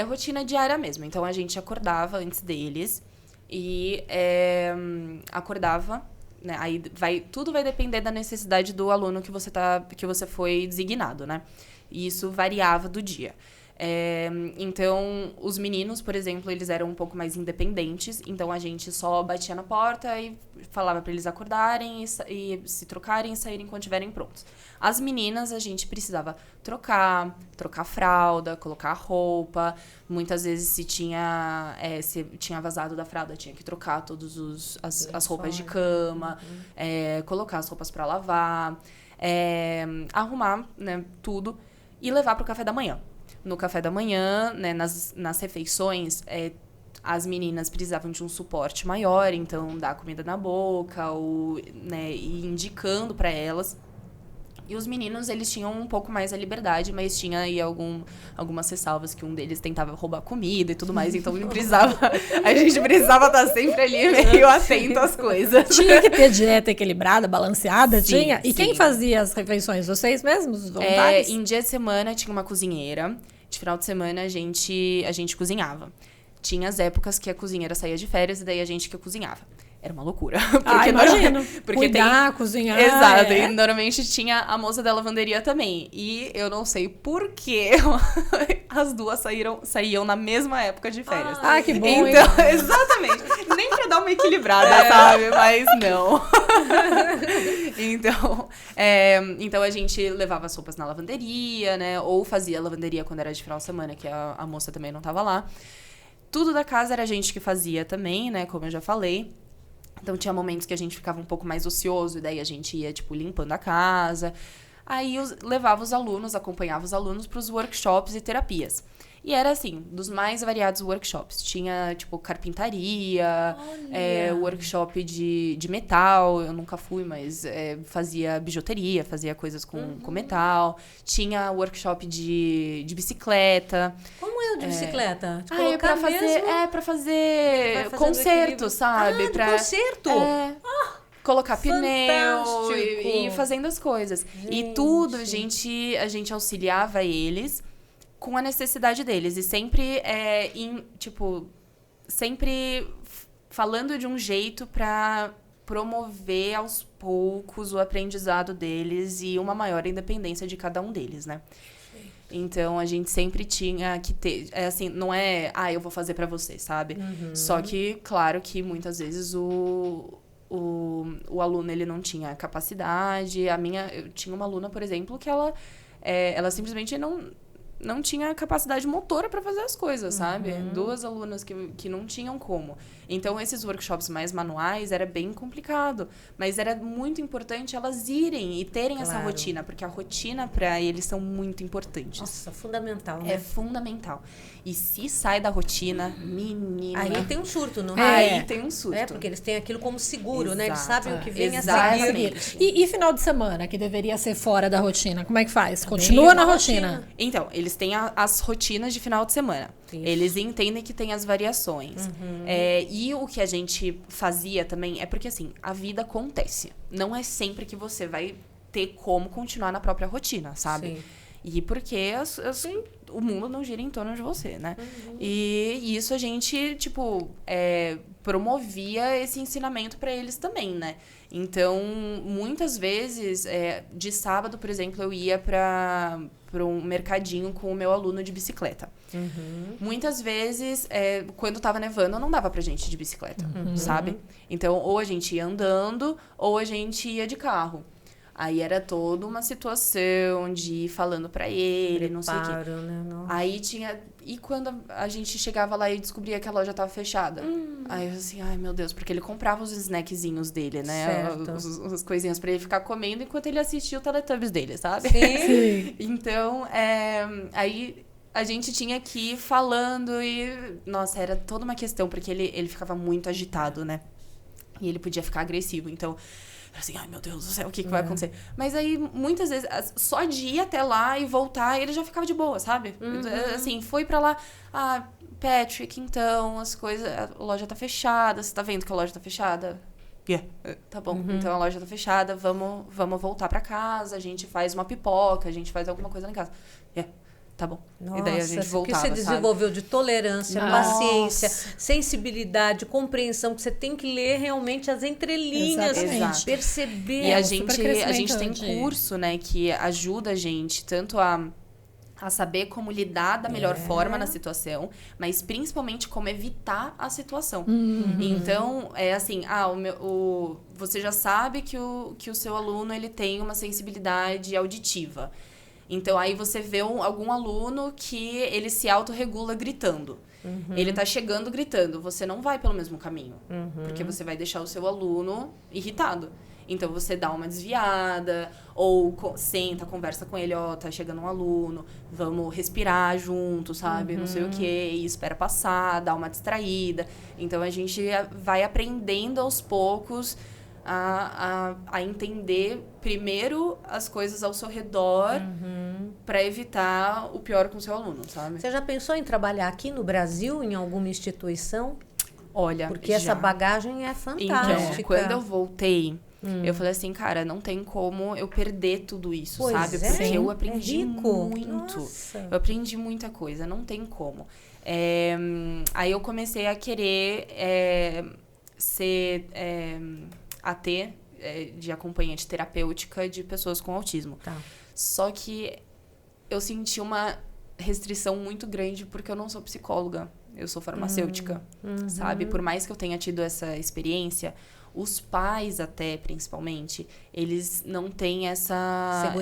rotina diária mesmo. Então, a gente acordava antes deles e acordava, né? Aí tudo vai depender da necessidade do aluno que você foi designado, né? E isso variava do dia. Então, os meninos, por exemplo, eles eram um pouco mais independentes. Então, a gente só batia na porta e falava para eles acordarem e se trocarem e saírem quando estiverem prontos. As meninas, a gente precisava trocar fralda, colocar roupa. Muitas vezes, se tinha vazado da fralda, tinha que trocar todas as roupas de cama, colocar as roupas para lavar, arrumar, né, tudo e levar para o café da manhã. No café da manhã, né, nas refeições, as meninas precisavam de um suporte maior, então dar comida na boca, né, ir indicando para elas. E os meninos, eles tinham um pouco mais a liberdade, mas tinha aí algumas ressalvas que um deles tentava roubar comida e tudo mais, então a gente precisava estar sempre ali meio atento às coisas. Tinha que ter dieta equilibrada, balanceada, Sim, tinha? E quem sim. fazia as refeições? Vocês mesmos, os voluntários? Em dia de semana tinha uma cozinheira, de final de semana a gente cozinhava. Tinha as épocas que a cozinheira saía de férias e daí a gente que cozinhava. Era uma loucura. Imagino. Porque cuidar, cozinhar. Exato. E normalmente tinha a moça da lavanderia também. E eu não sei por que as duas saíam na mesma época de férias. Que bom, então, exatamente. Nem pra dar uma equilibrada, sabe? Mas não. Então a gente levava as roupas na lavanderia, né? Ou fazia lavanderia quando era de final de semana, que a moça também não tava lá. Tudo da casa era a gente que fazia também, né? Como eu já falei. Então tinha momentos que a gente ficava um pouco mais ocioso, e daí a gente ia, tipo, limpando a casa. Aí levava os alunos, acompanhava os alunos para os workshops e terapias. E era assim, dos mais variados workshops. Tinha, tipo, carpintaria, workshop de metal, eu nunca fui, mas fazia bijuteria, fazia coisas com metal. Tinha workshop de bicicleta. Como é o de bicicleta? De É pra fazer, pra fazer concerto, sabe? De concerto? Colocar pneu Fantástico. e fazendo as coisas. E tudo a gente auxiliava eles com a necessidade deles. E sempre, sempre falando de um jeito para promover aos poucos o aprendizado deles e uma maior independência de cada um deles, né? Então, a gente sempre tinha que ter... assim, não é... eu vou fazer pra você, sabe? Só que, claro que muitas vezes o aluno, ele não tinha capacidade. Eu tinha uma aluna, por exemplo, que ela simplesmente não tinha capacidade motora para fazer as coisas, sabe? 2 alunas que não tinham como. Então, esses workshops mais manuais era bem complicado. Mas era muito importante elas irem e terem essa rotina. Porque a rotina, para eles, são muito importantes. Nossa, fundamental, né? É fundamental. E se sai da rotina, menina... Aí tem um surto, não é? Aí tem um surto. Porque eles têm aquilo como seguro, né? Eles Exato. sabem o que vem a seguir. E final de semana, que deveria ser fora da rotina, como é que faz? Continua na rotina? Então, eles têm as rotinas de final de semana. Isso. Eles entendem que tem as variações. E o que a gente fazia também é porque, assim, a vida acontece. Não é sempre que você vai ter como continuar na própria rotina, sabe? Sim. E porque o mundo não gira em torno de você, né? E isso a gente, tipo, promovia esse ensinamento para eles também, né? Então, muitas vezes, de sábado, por exemplo, eu ia para um mercadinho com o meu aluno de bicicleta. Muitas vezes, quando tava nevando, não dava pra gente ir de bicicleta, sabe? Então, ou a gente ia andando, ou a gente ia de carro. Aí era toda uma situação de ir falando pra ele, não sei o quê. Né? Aí tinha... E quando a gente chegava lá e descobria que a loja tava fechada? Aí eu assim, ai meu Deus, porque ele comprava os snackzinhos dele, né? As coisinhas pra ele ficar comendo enquanto ele assistia o Teletubbies dele, sabe? Sim. Então, aí a gente tinha que ir falando e... Nossa, era toda uma questão, porque ele ficava muito agitado, né? E ele podia ficar agressivo, então... Assim, ai meu Deus do céu, o que vai acontecer? Mas aí, muitas vezes, só de ir até lá e voltar, ele já ficava de boa, sabe? Assim, foi pra lá, Patrick, então, as coisas, a loja tá fechada, você tá vendo que a loja tá fechada? Tá bom, então a loja tá fechada, vamos voltar pra casa, a gente faz uma pipoca, a gente faz alguma coisa lá em casa. Tá bom. Nossa, e daí a gente voltava, que você desenvolveu de tolerância, paciência, sensibilidade, compreensão, que você tem que ler realmente as entrelinhas, perceber. E a gente tem curso, né, que ajuda a gente tanto a saber como lidar da melhor forma na situação, mas principalmente como evitar a situação. Então, é assim, você já sabe que o seu aluno ele tem uma sensibilidade auditiva. Então, aí você vê algum aluno que ele se autorregula gritando. Ele tá chegando gritando. Você não vai pelo mesmo caminho. Porque você vai deixar o seu aluno irritado. Então, você dá uma desviada, ou senta, conversa com ele, tá chegando um aluno, vamos respirar junto, sabe? Não sei o quê, e espera passar, dá uma distraída. Então, a gente vai aprendendo aos poucos a entender primeiro as coisas ao seu redor para evitar o pior com o seu aluno, sabe? Você já pensou em trabalhar aqui no Brasil, em alguma instituição? Olha, porque essa bagagem é fantástica. Então, quando eu voltei, eu falei assim, cara, não tem como eu perder tudo isso, sabe? Porque eu aprendi muito. Nossa. Eu aprendi muita coisa, não tem como. Aí eu comecei a querer ser AT, de acompanhante terapêutica de pessoas com autismo. Tá. Só que eu senti uma restrição muito grande porque eu não sou psicóloga. Eu sou farmacêutica, sabe? Por mais que eu tenha tido essa experiência, Os pais até, principalmente, eles não têm essa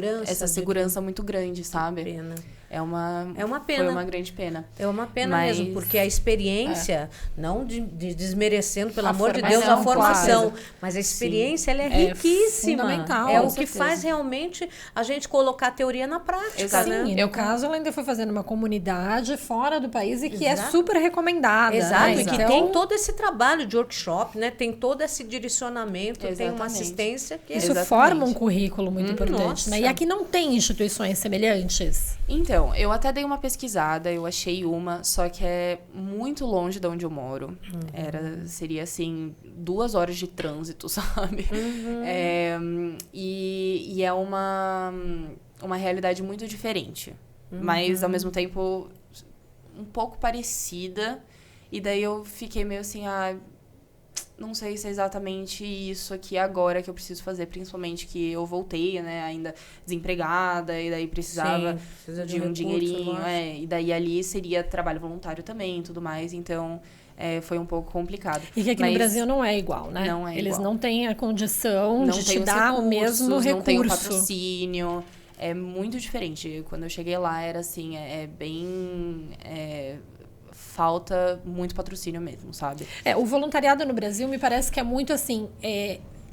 segurança muito grande, sabe? Pena. É uma pena. Foi uma grande pena. É uma pena mesmo, porque a experiência, não de desmerecendo, pelo A amor de formação, Deus, a formação, claro. mas a experiência ela é É riquíssima. fundamental, É com o que certeza. faz realmente a gente colocar a teoria na prática, Exato. né? Sim, e no caso ela ainda foi fazendo uma comunidade fora do país e que é Exato. super recomendada. Exato, né? e que Então, tem todo esse trabalho de workshop, né? Tem todo esse direcionamento, tem uma Exatamente. assistência que isso Exatamente. forma um currículo muito importante, nossa. né? E aqui não tem instituições semelhantes. Então, eu até dei uma pesquisada, eu achei uma, só que é muito longe de onde eu moro. Seria, assim, 2 horas de trânsito, sabe? E é uma realidade muito diferente. Mas, ao mesmo tempo, um pouco parecida. E daí eu fiquei meio assim, não sei se é exatamente isso aqui agora que eu preciso fazer, principalmente que eu voltei, né, ainda desempregada, e daí precisava precisa de um recurso, dinheirinho, lógico. e daí ali seria trabalho voluntário também e tudo mais, então foi um pouco complicado. E que aqui no Mas Brasil não é igual, né? não é Eles igual. não têm a condição não de tem te os dar o mesmo recurso. não tem o patrocínio, é muito diferente. Quando eu cheguei lá era assim, falta muito patrocínio mesmo, sabe? O voluntariado no Brasil me parece que é muito assim,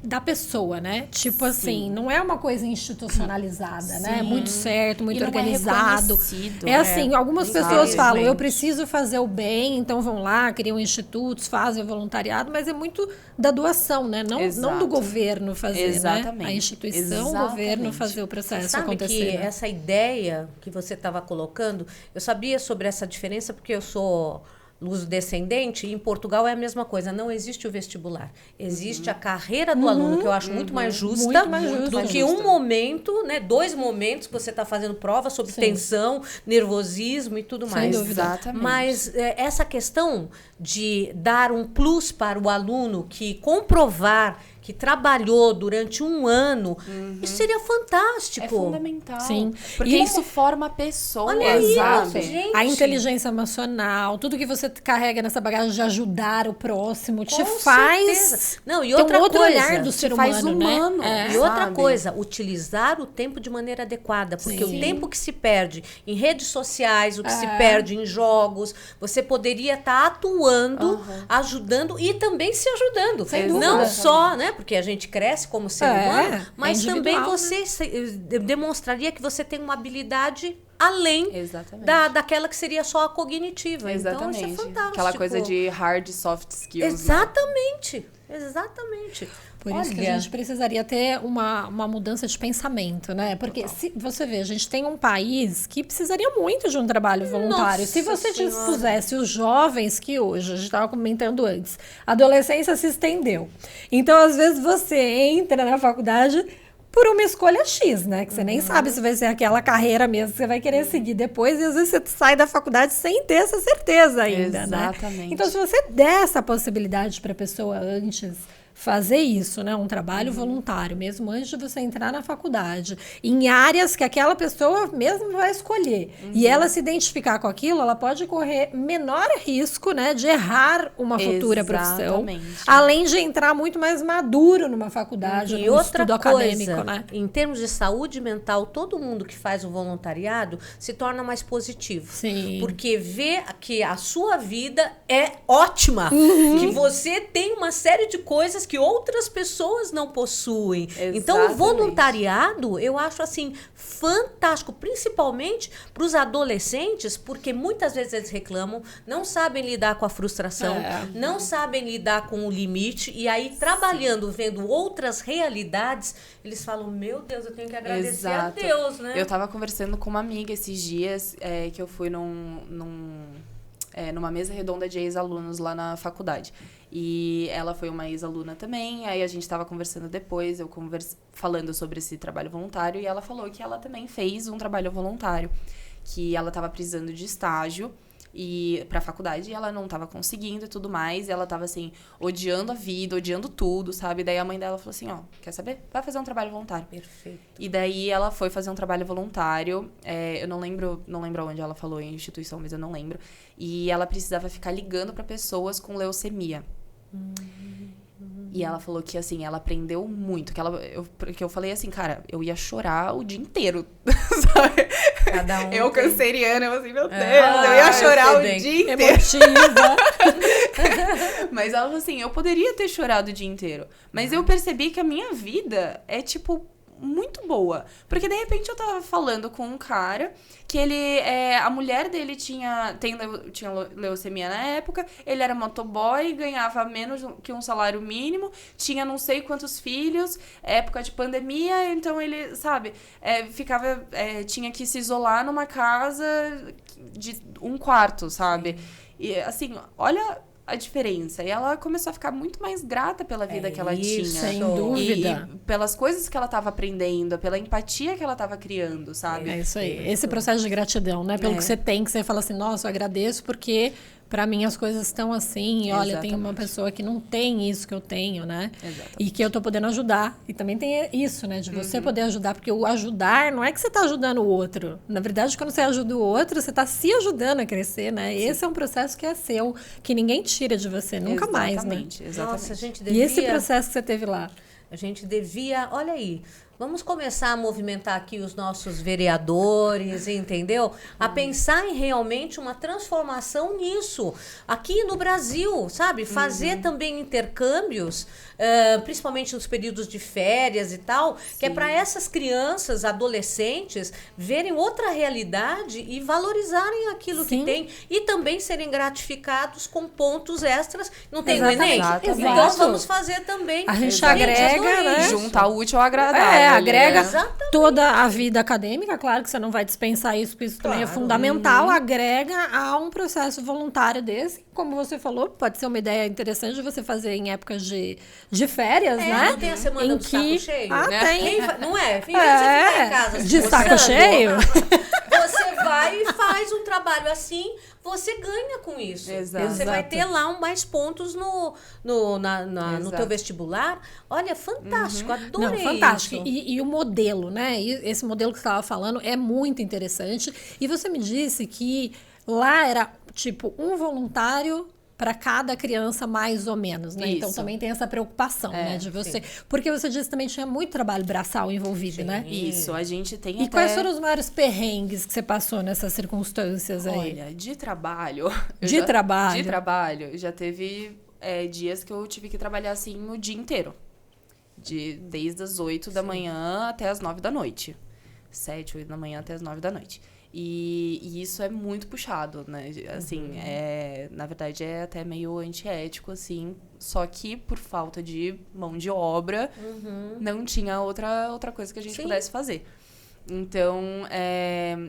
da pessoa, né? Tipo assim, não é uma coisa institucionalizada, né? É muito certo, muito E não é organizado. reconhecido. É assim, algumas pessoas falam, eu infelizmente. preciso fazer o bem, então vão lá, criam institutos, fazem o voluntariado, mas é muito da doação, né? Não do Exato. governo fazer, né? Exatamente. A instituição, o Exatamente. governo fazer o processo Sabe acontecer. que né? essa ideia que você estava colocando, eu sabia sobre essa diferença porque eu sou luso-descendente e em Portugal é a mesma coisa, não existe o vestibular. Existe a carreira do aluno, que eu acho muito mais justa, Muito mais justa. do que um momento, né, 2 momentos que você está fazendo prova sobre Sim. tensão, nervosismo e tudo Sem mais. dúvida. Exatamente. Mas essa questão de dar um plus para o aluno que comprovar que trabalhou durante um ano, isso seria fantástico. É fundamental. Sim. Porque E- isso forma a pessoa, Olha aí, sabe? gente. A inteligência emocional, tudo que você carrega nessa bagagem de ajudar o próximo, te Com faz certeza. Não, e ter outra um outro coisa, olhar do ser te faz humano, humano. né? E outra sabe? coisa, utilizar o tempo de maneira adequada, porque Sim. o tempo que se perde em redes sociais, o que se perde em jogos, você poderia estar atuando, ajudando e também se ajudando. Sem Não dúvida. só, né, porque a gente cresce como ser humano, mas é também individual, você demonstraria que você tem uma habilidade além Exatamente. daquela que seria só a cognitiva. Exatamente. Então, isso é fantástico. Aquela coisa de hard soft skills. né? Exatamente. Exatamente. Por isso que a gente precisaria ter uma mudança de pensamento, né? Porque se você vê, a gente tem um país que precisaria muito de um trabalho voluntário. Se você dispusesse os jovens que hoje, a gente estava comentando antes, a adolescência se estendeu. Então, às vezes, você entra na faculdade por uma escolha X, né? Que você nem sabe se vai ser aquela carreira mesmo que você vai querer seguir depois. E às vezes você sai da faculdade sem ter essa certeza ainda, né? Exatamente. Então, se você der essa possibilidade para a pessoa antes fazer isso, né? Um trabalho voluntário, mesmo antes de você entrar na faculdade, em áreas que aquela pessoa mesmo vai escolher. E ela se identificar com aquilo, ela pode correr menor risco, né? De errar uma futura profissão. Exatamente. Além de entrar muito mais maduro numa faculdade, E num outra estudo coisa, acadêmico, né? em termos de saúde mental, todo mundo que faz o voluntariado se torna mais positivo. Sim. Porque vê que a sua vida é ótima. Que você tem uma série de coisas que outras pessoas não possuem. Então, o Exatamente. voluntariado, eu acho assim, fantástico. Principalmente para os adolescentes, porque muitas vezes eles reclamam, não sabem lidar com a frustração, não sabem lidar com o limite, e aí trabalhando, vendo outras realidades, eles falam, meu Deus, eu tenho que agradecer a Exato. Deus, né? Eu tava conversando com uma amiga esses dias, que eu fui numa mesa redonda de ex-alunos lá na faculdade. E ela foi uma ex-aluna também, aí a gente tava conversando depois, falando sobre esse trabalho voluntário, e ela falou que ela também fez um trabalho voluntário, que ela tava precisando de estágio e pra faculdade, e ela não tava conseguindo e tudo mais, e ela tava assim, odiando a vida, odiando tudo, sabe? Daí a mãe dela falou assim, ó, quer saber? Vai fazer um trabalho voluntário. Perfeito. E daí ela foi fazer um trabalho voluntário, eu não lembro onde ela falou, em instituição, mas eu não lembro, e ela precisava ficar ligando pra pessoas com leucemia. E ela falou que, assim, ela aprendeu muito. Porque eu falei assim, cara, eu ia chorar o dia inteiro, sabe? Cada um Eu, tem- canceriana, eu assim, meu Deus, eu ia eu chorar sei o bem. dia inteiro. Emotiva. Mas ela falou assim, eu poderia ter chorado o dia inteiro. Mas eu percebi que a minha vida é, tipo, muito boa. Porque, de repente, eu tava falando com um cara que a mulher dele tinha leucemia na época, ele era motoboy, ganhava menos que um salário mínimo, tinha não sei quantos filhos, época de pandemia, então ele, sabe, tinha que se isolar numa casa de um quarto, sabe? E, assim, olha a diferença. E ela começou a ficar muito mais grata pela vida que ela isso. tinha. Sem dúvida. E pelas coisas que ela estava aprendendo, pela empatia que ela estava criando, sabe? É isso aí. Esse processo de gratidão, né? Pelo que você tem, que você fala assim, nossa, eu agradeço porque pra mim as coisas estão assim. E olha, tem uma pessoa que não tem isso que eu tenho, né? Exatamente. E que eu tô podendo ajudar. E também tem isso, né? De você poder ajudar. Porque o ajudar não é que você tá ajudando o outro. Na verdade, quando você ajuda o outro, você tá se ajudando a crescer, né? Esse é um processo que é seu, que ninguém tira de você, nunca mais, né? Exatamente. Nossa, a gente E devia... esse processo que você teve lá? A gente devia, olha aí, vamos começar a movimentar aqui os nossos vereadores, entendeu? A pensar em realmente uma transformação nisso. Aqui no Brasil, sabe? Fazer também intercâmbios, principalmente nos períodos de férias e tal, que é para essas crianças, adolescentes, verem outra realidade e valorizarem aquilo que Sim. tem e também serem gratificados com pontos extras. Não tem o Enem? Exatamente. Então Exato. vamos fazer também. A gente Exatamente, agrega, adorei né? isso. Juntar o útil ao agradável. Agrega Exatamente. toda a vida acadêmica, claro que você não vai dispensar isso, porque isso também é Claro. fundamental, agrega a um processo voluntário desse, como você falou, pode ser uma ideia interessante de você fazer em épocas de férias, né? Não tem a semana Em do saco cheio? Ah, tem. Não é? Em vez de você ficar em casa De se saco coçando, cheio? Você vai e faz um trabalho assim, você ganha com isso. Exato. Você vai ter lá mais pontos no teu Exato. vestibular. Olha, fantástico, adorei Não, fantástico. isso. E o modelo, né? E esse modelo que você estava falando é muito interessante. E você me disse que lá era, tipo, um voluntário para cada criança, mais ou menos, né? Então Isso. também tem essa preocupação, né? De você. Porque você disse que também tinha muito trabalho braçal envolvido, né? Isso, a gente tem E até... quais foram os maiores perrengues que você passou nessas circunstâncias aí? Olha, de trabalho... De trabalho? De trabalho, já teve dias que eu tive que trabalhar, assim, o dia inteiro. Desde as 8 da manhã até as 9 da noite. 7, 8 da manhã até as 9 da noite. E isso é muito puxado, né? Assim, na verdade, é até meio antiético, assim. Só que, por falta de mão de obra, não tinha outra coisa que a gente Sim. pudesse fazer. Então,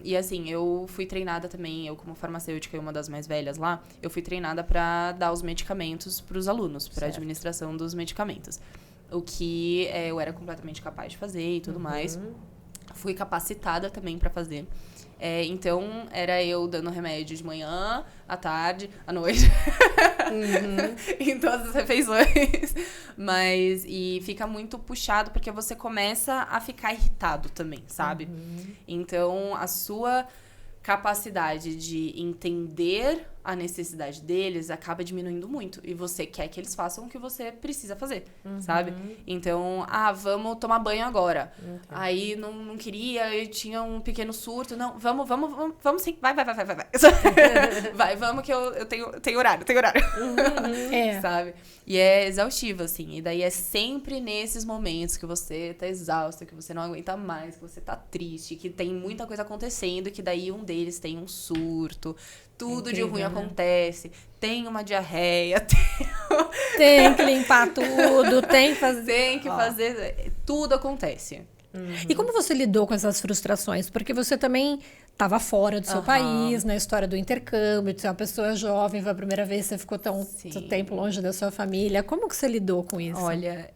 e assim, eu fui treinada também, eu como farmacêutica e uma das mais velhas lá, eu fui treinada para dar os medicamentos para os alunos, para administração dos medicamentos. O que eu era completamente capaz de fazer e tudo mais. Fui capacitada também para fazer. Então, era eu dando remédio de manhã, à tarde, à noite. Em todas as refeições. E fica muito puxado, porque você começa a ficar irritado também, sabe? Então, a sua capacidade de entender a necessidade deles acaba diminuindo muito. E você quer que eles façam o que você precisa fazer, sabe? Então, vamos tomar banho agora. Aí, não queria, eu tinha um pequeno surto. Não, vamos sim. Vai. Vai, vamos que eu tenho horário. Sabe? E é exaustivo, assim. E daí é sempre nesses momentos que você tá exausto, que você não aguenta mais, que você tá triste, que tem muita coisa acontecendo, que daí um deles tem um surto. Tudo de ruim acontece. Tem uma diarreia. Tem que limpar tudo, tem que fazer... Tem que fazer... Tudo acontece. E como você lidou com essas frustrações? Porque você também estava fora do seu país, na história do intercâmbio, de ser uma pessoa jovem, foi a primeira vez que você ficou tanto tempo longe da sua família. Como que você lidou com isso? Olha,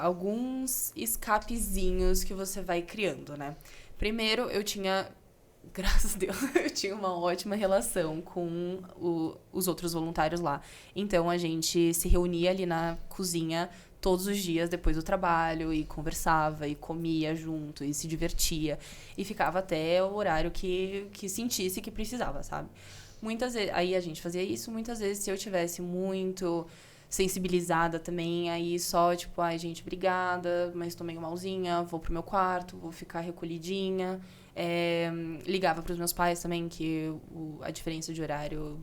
alguns escapezinhos que você vai criando, né? Primeiro, eu tinha... Graças a Deus, eu tinha uma ótima relação com os outros voluntários lá. Então, a gente se reunia ali na cozinha todos os dias depois do trabalho e conversava e comia junto e se divertia. E ficava até o horário que sentisse que precisava, sabe? Muitas vezes... Aí a gente fazia isso. Muitas vezes, se eu tivesse muito... sensibilizada também. Aí só, tipo, ai, gente, obrigada, mas tô meio malzinha, vou pro meu quarto, vou ficar recolhidinha. Ligava pros meus pais também, que a diferença de horário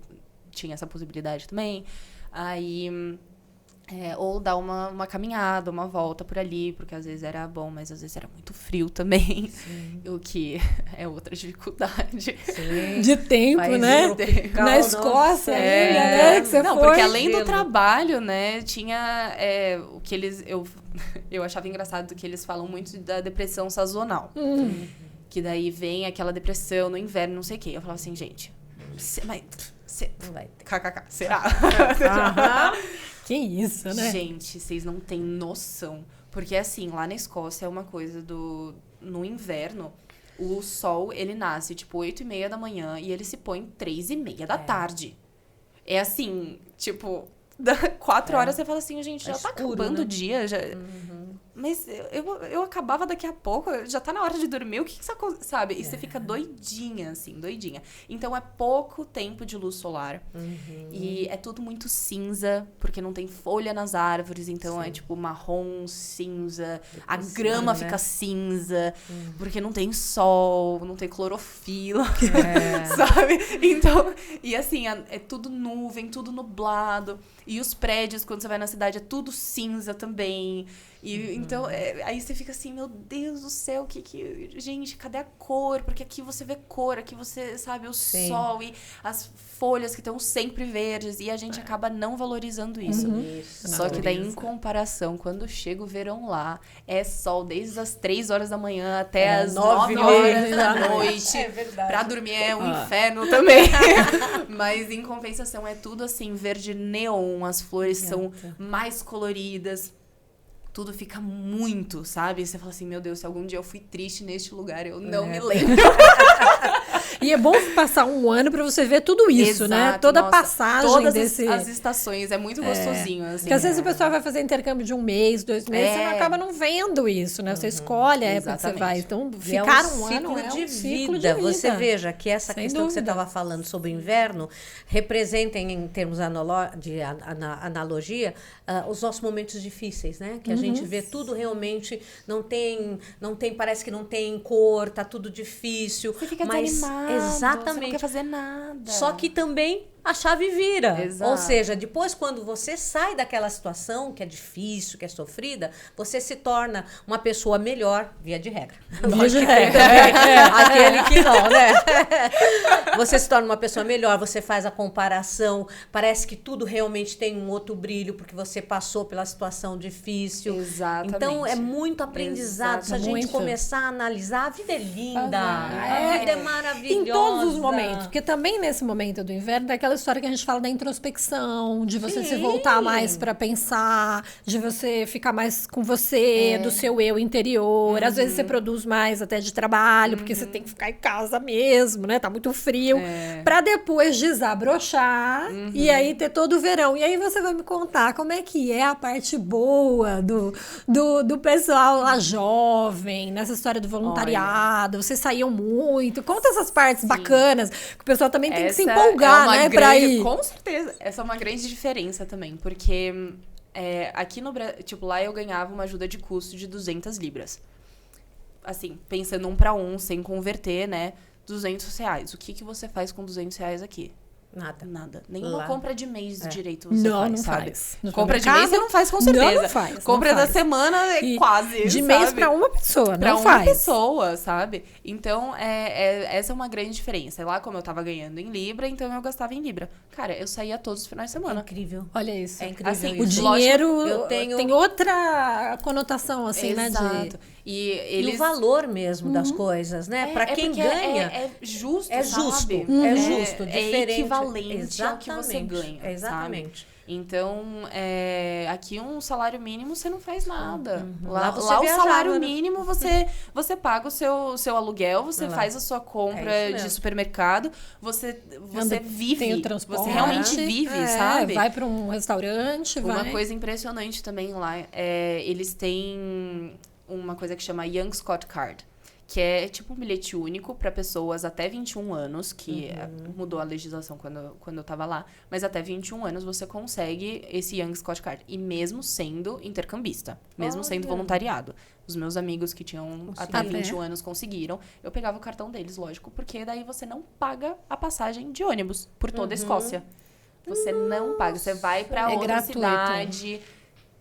tinha essa possibilidade também. Aí... ou dar uma caminhada, uma volta por ali, porque às vezes era bom, mas às vezes era muito frio também. Sim. O que é outra dificuldade. Sim. De tempo, né? Na Escócia ainda, né? Que você não, foi. Porque além do trabalho, né, tinha o que eles... Eu achava engraçado que eles falam muito da depressão sazonal. Que daí vem aquela depressão no inverno, não sei o quê. Eu falava assim, gente... Não vai ter. KKK, será? Que isso, né? Gente, vocês não têm noção. Porque, assim, lá na Escócia é uma coisa no inverno, o sol, ele nasce, tipo, 8h30 da manhã e ele se põe 3h30 da tarde. É assim, tipo, 4 horas você fala assim, gente, já tá acabando o dia, já... Mas eu acabava daqui a pouco, já tá na hora de dormir, o que você sabe? E você fica doidinha, assim, doidinha. Então, é pouco tempo de luz solar. E é tudo muito cinza, porque não tem folha nas árvores. Então, é tipo marrom, cinza. A grama fica cinza, porque não tem sol, não tem clorofila, sabe? Então, e assim, é tudo nuvem, tudo nublado. E os prédios, quando você vai na cidade, é tudo cinza também. E, então, aí você fica assim, meu Deus do céu, gente, cadê a cor? Porque aqui você vê cor, aqui você sabe o sol e as folhas que estão sempre verdes. E a gente acaba não valorizando isso. Só que daí, em comparação, quando chega o verão lá, é sol desde as 3 horas da manhã até as 9 horas da noite. É verdade. Pra dormir é um inferno também. Mas, em compensação, é tudo assim, verde neon. As flores são mais coloridas. Tudo fica muito, sabe? Você fala assim, meu Deus, se algum dia eu fui triste neste lugar, eu não me lembro. E é bom passar um ano pra você ver tudo isso, né? Toda a passagem todas desse... as estações, é muito gostosinho, assim. Porque às vezes o pessoal vai fazer intercâmbio de 1 mês, 2 meses, você acaba não vendo isso, né? Você escolhe a época que você vai. Então, ficar um ano é um ciclo de vida. Você veja que essa questão que você estava falando sobre o inverno representa, em termos de analogia, os nossos momentos difíceis, né? Que a gente vê tudo realmente, não tem, parece que não tem cor, tá tudo difícil. Você fica mas desanimado, exatamente. você não quer fazer nada. Só que também a chave vira. Exato. Ou seja, depois quando você sai daquela situação que é difícil, que é sofrida, você se torna uma pessoa melhor, via de regra. Via de regra. Aquele que não, né? Você se torna uma pessoa melhor, você faz a comparação, parece que tudo realmente tem um outro brilho, porque você passou pela situação difícil. Exatamente. Então, é muito aprendizado. Se a gente começar a analisar, a vida é linda, a vida é maravilhosa. Em todos os momentos. Porque também nesse momento do inverno, é aquela história que a gente fala da introspecção, de você se voltar mais pra pensar, de você ficar mais com você, do seu eu interior. Às vezes você produz mais até de trabalho, porque você tem que ficar em casa mesmo, né? Tá muito frio. Pra depois desabrochar e aí ter todo o verão. E aí você vai me contar como é que é a parte boa do pessoal lá jovem, nessa história do voluntariado. Vocês saíam muito. Conta essas partes bacanas, que o pessoal também tem que se empolgar, né? Pra ir. Com certeza. Essa é uma grande diferença também, porque aqui no Brasil, tipo, lá eu ganhava uma ajuda de custo de 200 libras. Assim, pensando 1 para 1, sem converter, né? R$200. O que você faz com R$200 aqui? Nada. Nenhuma compra de mês direito você faz, sabe? Compra de mês você não faz, com certeza. Não faz. Compra da semana quase, de mês pra uma pessoa, não faz. Pra uma pessoa, sabe? Então, essa é uma grande diferença. Lá, como eu tava ganhando em Libra, então eu gastava em Libra. Cara, eu saía todos os finais de semana. Incrível. Olha isso. É incrível assim, o isso. dinheiro tem outra conotação, assim, Exato. né? E o valor mesmo das coisas, né? Pra quem ganha... É justo, é sabe? justo, é justo, diferente. É equivalente ao que você ganha, exatamente. Sabe? Então, aqui um salário mínimo você não faz nada. Lá você o salário mínimo você paga o seu aluguel, você faz a sua compra de supermercado, você vive, tem o transporte, você realmente vive, sabe? Vai pra um restaurante, Uma coisa impressionante também lá, eles têm uma coisa que chama Young Scott Card, que é tipo um bilhete único para pessoas até 21 anos, que mudou a legislação quando eu tava lá, mas até 21 anos você consegue esse Young Scott Card, e mesmo sendo intercambista, mesmo sendo voluntariado. Os meus amigos que tinham até 21 anos conseguiram, eu pegava o cartão deles, lógico, porque daí você não paga a passagem de ônibus por toda a Escócia. Você não paga, você vai pra outra gratuito. cidade,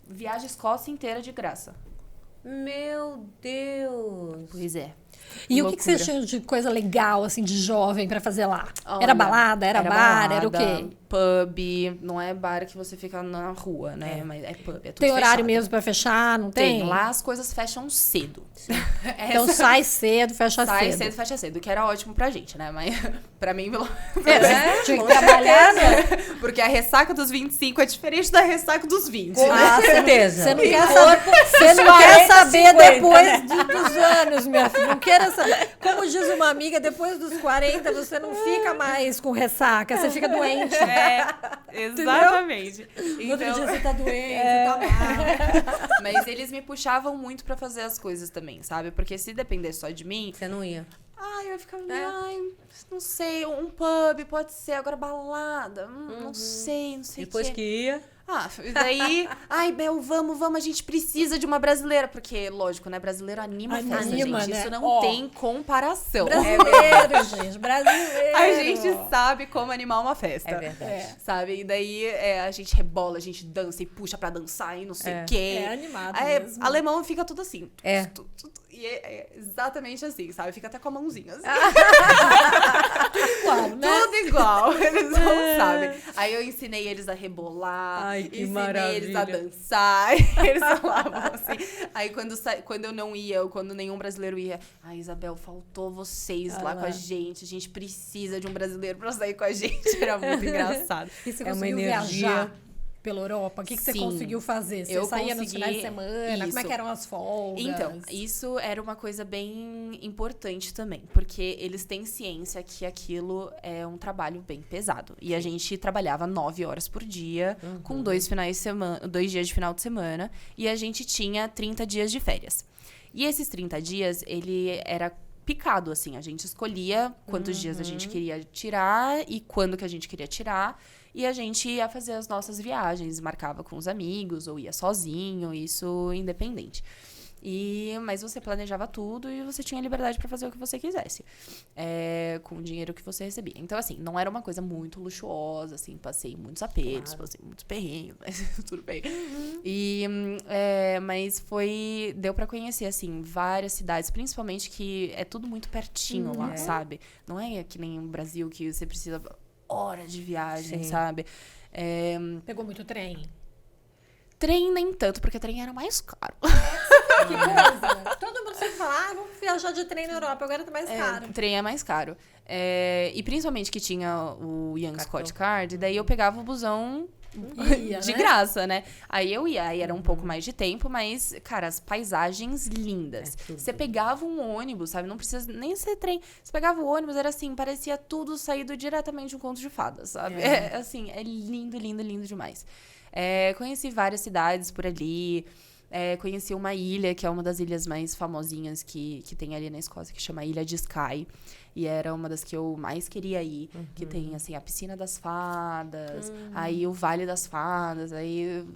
viaja a Escócia inteira de graça. Meu Deus. Pois é. E o que você tinha de coisa legal, assim, de jovem pra fazer lá? Olha, Era balada? Era bar? Era o quê? Pub, não é bar que você fica na rua, né? Mas é pub, é tudo Tem horário fechado. mesmo pra fechar? Não tem? Lá as coisas fecham cedo. Então sai cedo, fecha Sai cedo. cedo, fecha cedo, que era ótimo pra gente, né? Mas pra mim, Tinha que trabalhar, né? porque a ressaca dos 25 é diferente da ressaca dos 20. Com certeza. Você não quer saber, você não quer saber 50, depois né? dos anos, minha filha. Não quero saber. Como diz uma amiga, depois dos 40 você não fica mais com ressaca, você fica doente. Exatamente. No outro dia você tá doente, você tá mal. Mas eles me puxavam muito pra fazer as coisas também, sabe? Porque se depender só de mim, Você não ia. eu ficava, não sei, um pub pode ser, agora balada, não sei Depois o que quê. ia. E daí, Bel, vamos, a gente precisa de uma brasileira, porque, lógico, né, brasileiro anima a festa, Anima, gente, né? isso não Ó. tem comparação. Brasileiro, gente, brasileiro. A gente sabe como animar uma festa. É verdade. Sabe? E daí a gente rebola, a gente dança e puxa pra dançar e não sei o quê. É animado Aí, mesmo. alemão fica tudo assim. É. E é exatamente assim, sabe? Fica até com a mãozinha assim. Igual, né? Tudo igual. Eles não sabem. Aí eu ensinei eles a rebolar. Ai, que ensinei eles a maravilha. dançar. Eles falavam assim. Aí quando eu não ia, ou quando nenhum brasileiro ia, Isabel, faltou vocês lá com a gente. A gente precisa de um brasileiro pra sair com a gente. Era muito engraçado. E você É uma conseguiu energia. viajar pela Europa? O que você Sim. conseguiu fazer? Você Eu saía nos consegui finais de semana? Como é isso. que eram as folgas? Então, isso era uma coisa bem importante também, porque eles têm ciência que aquilo é um trabalho bem pesado. E a gente trabalhava 9 horas por dia, com 2 dias de final de semana, e a gente tinha 30 dias de férias. E esses 30 dias, ele era picado, assim, a gente escolhia quantos dias a gente queria tirar e quando que a gente queria tirar. E a gente ia fazer as nossas viagens, marcava com os amigos ou ia sozinho, isso independente. Mas você planejava tudo e você tinha liberdade para fazer o que você quisesse, com o dinheiro que você recebia. Então, assim, não era uma coisa muito luxuosa, assim, passei muitos apertos, passei muitos perrengues, mas tudo bem. Mas deu para conhecer, assim, várias cidades, principalmente que é tudo muito pertinho lá, sabe? Não é que nem no Brasil que você precisa horas de viagem, sabe? Pegou muito trem? Trem nem tanto, porque trem era mais caro. Que coisa! Todo mundo sempre fala, vamos viajar de trem na Europa, agora tá mais caro. Trem é mais caro. E principalmente que tinha o Young Scott Card, daí eu pegava o busão de graça, né? Aí eu ia, aí era um pouco mais de tempo, mas, cara, as paisagens lindas. Você pegava um ônibus, sabe? Não precisa nem ser trem. Você pegava o ônibus, era assim, parecia tudo saído diretamente de um conto de fadas, sabe? Assim, é lindo, lindo, lindo demais. Conheci várias cidades por ali. Conheci uma ilha, que é uma das ilhas mais famosinhas que tem ali na Escócia, que chama Ilha de Skye. E era uma das que eu mais queria ir. Que tem, assim, a Piscina das Fadas, aí o Vale das Fadas, aí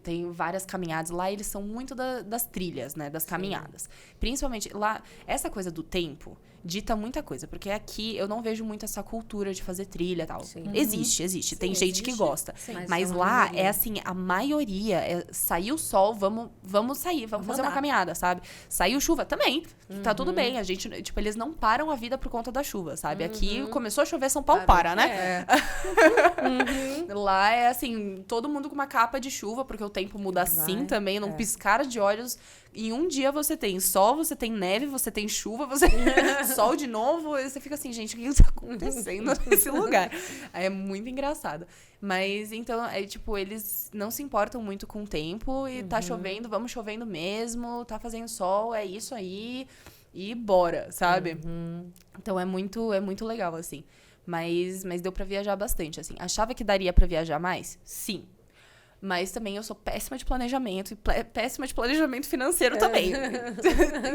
tem várias caminhadas. Lá eles são muito das trilhas, né? Das caminhadas. Principalmente lá, essa coisa do tempo dita muita coisa. Porque aqui eu não vejo muito essa cultura de fazer trilha e tal. Existe. Tem gente que gosta. Mas lá é assim, a maioria saiu sol, vamos sair, vamos fazer uma caminhada, sabe? Saiu chuva também. Tá tudo bem. A gente, tipo, eles não param a vida por conta da chuva, sabe? Aqui começou a chover, São Paulo para, né? Lá é assim, todo mundo com uma capa de chuva, porque o tempo muda assim também, num piscar de olhos. Em um dia você tem sol, você tem neve, você tem chuva, você sol de novo, e você fica assim, gente, o que está acontecendo nesse lugar? Aí é muito engraçado. Mas, então, tipo, eles não se importam muito com o tempo e tá chovendo, vamos chovendo mesmo, tá fazendo sol, é isso aí, e bora, sabe? Então, é muito legal, assim. Mas deu pra viajar bastante, assim. Achava que daria pra viajar mais? Sim. Mas também eu sou péssima de planejamento e péssima de planejamento financeiro também.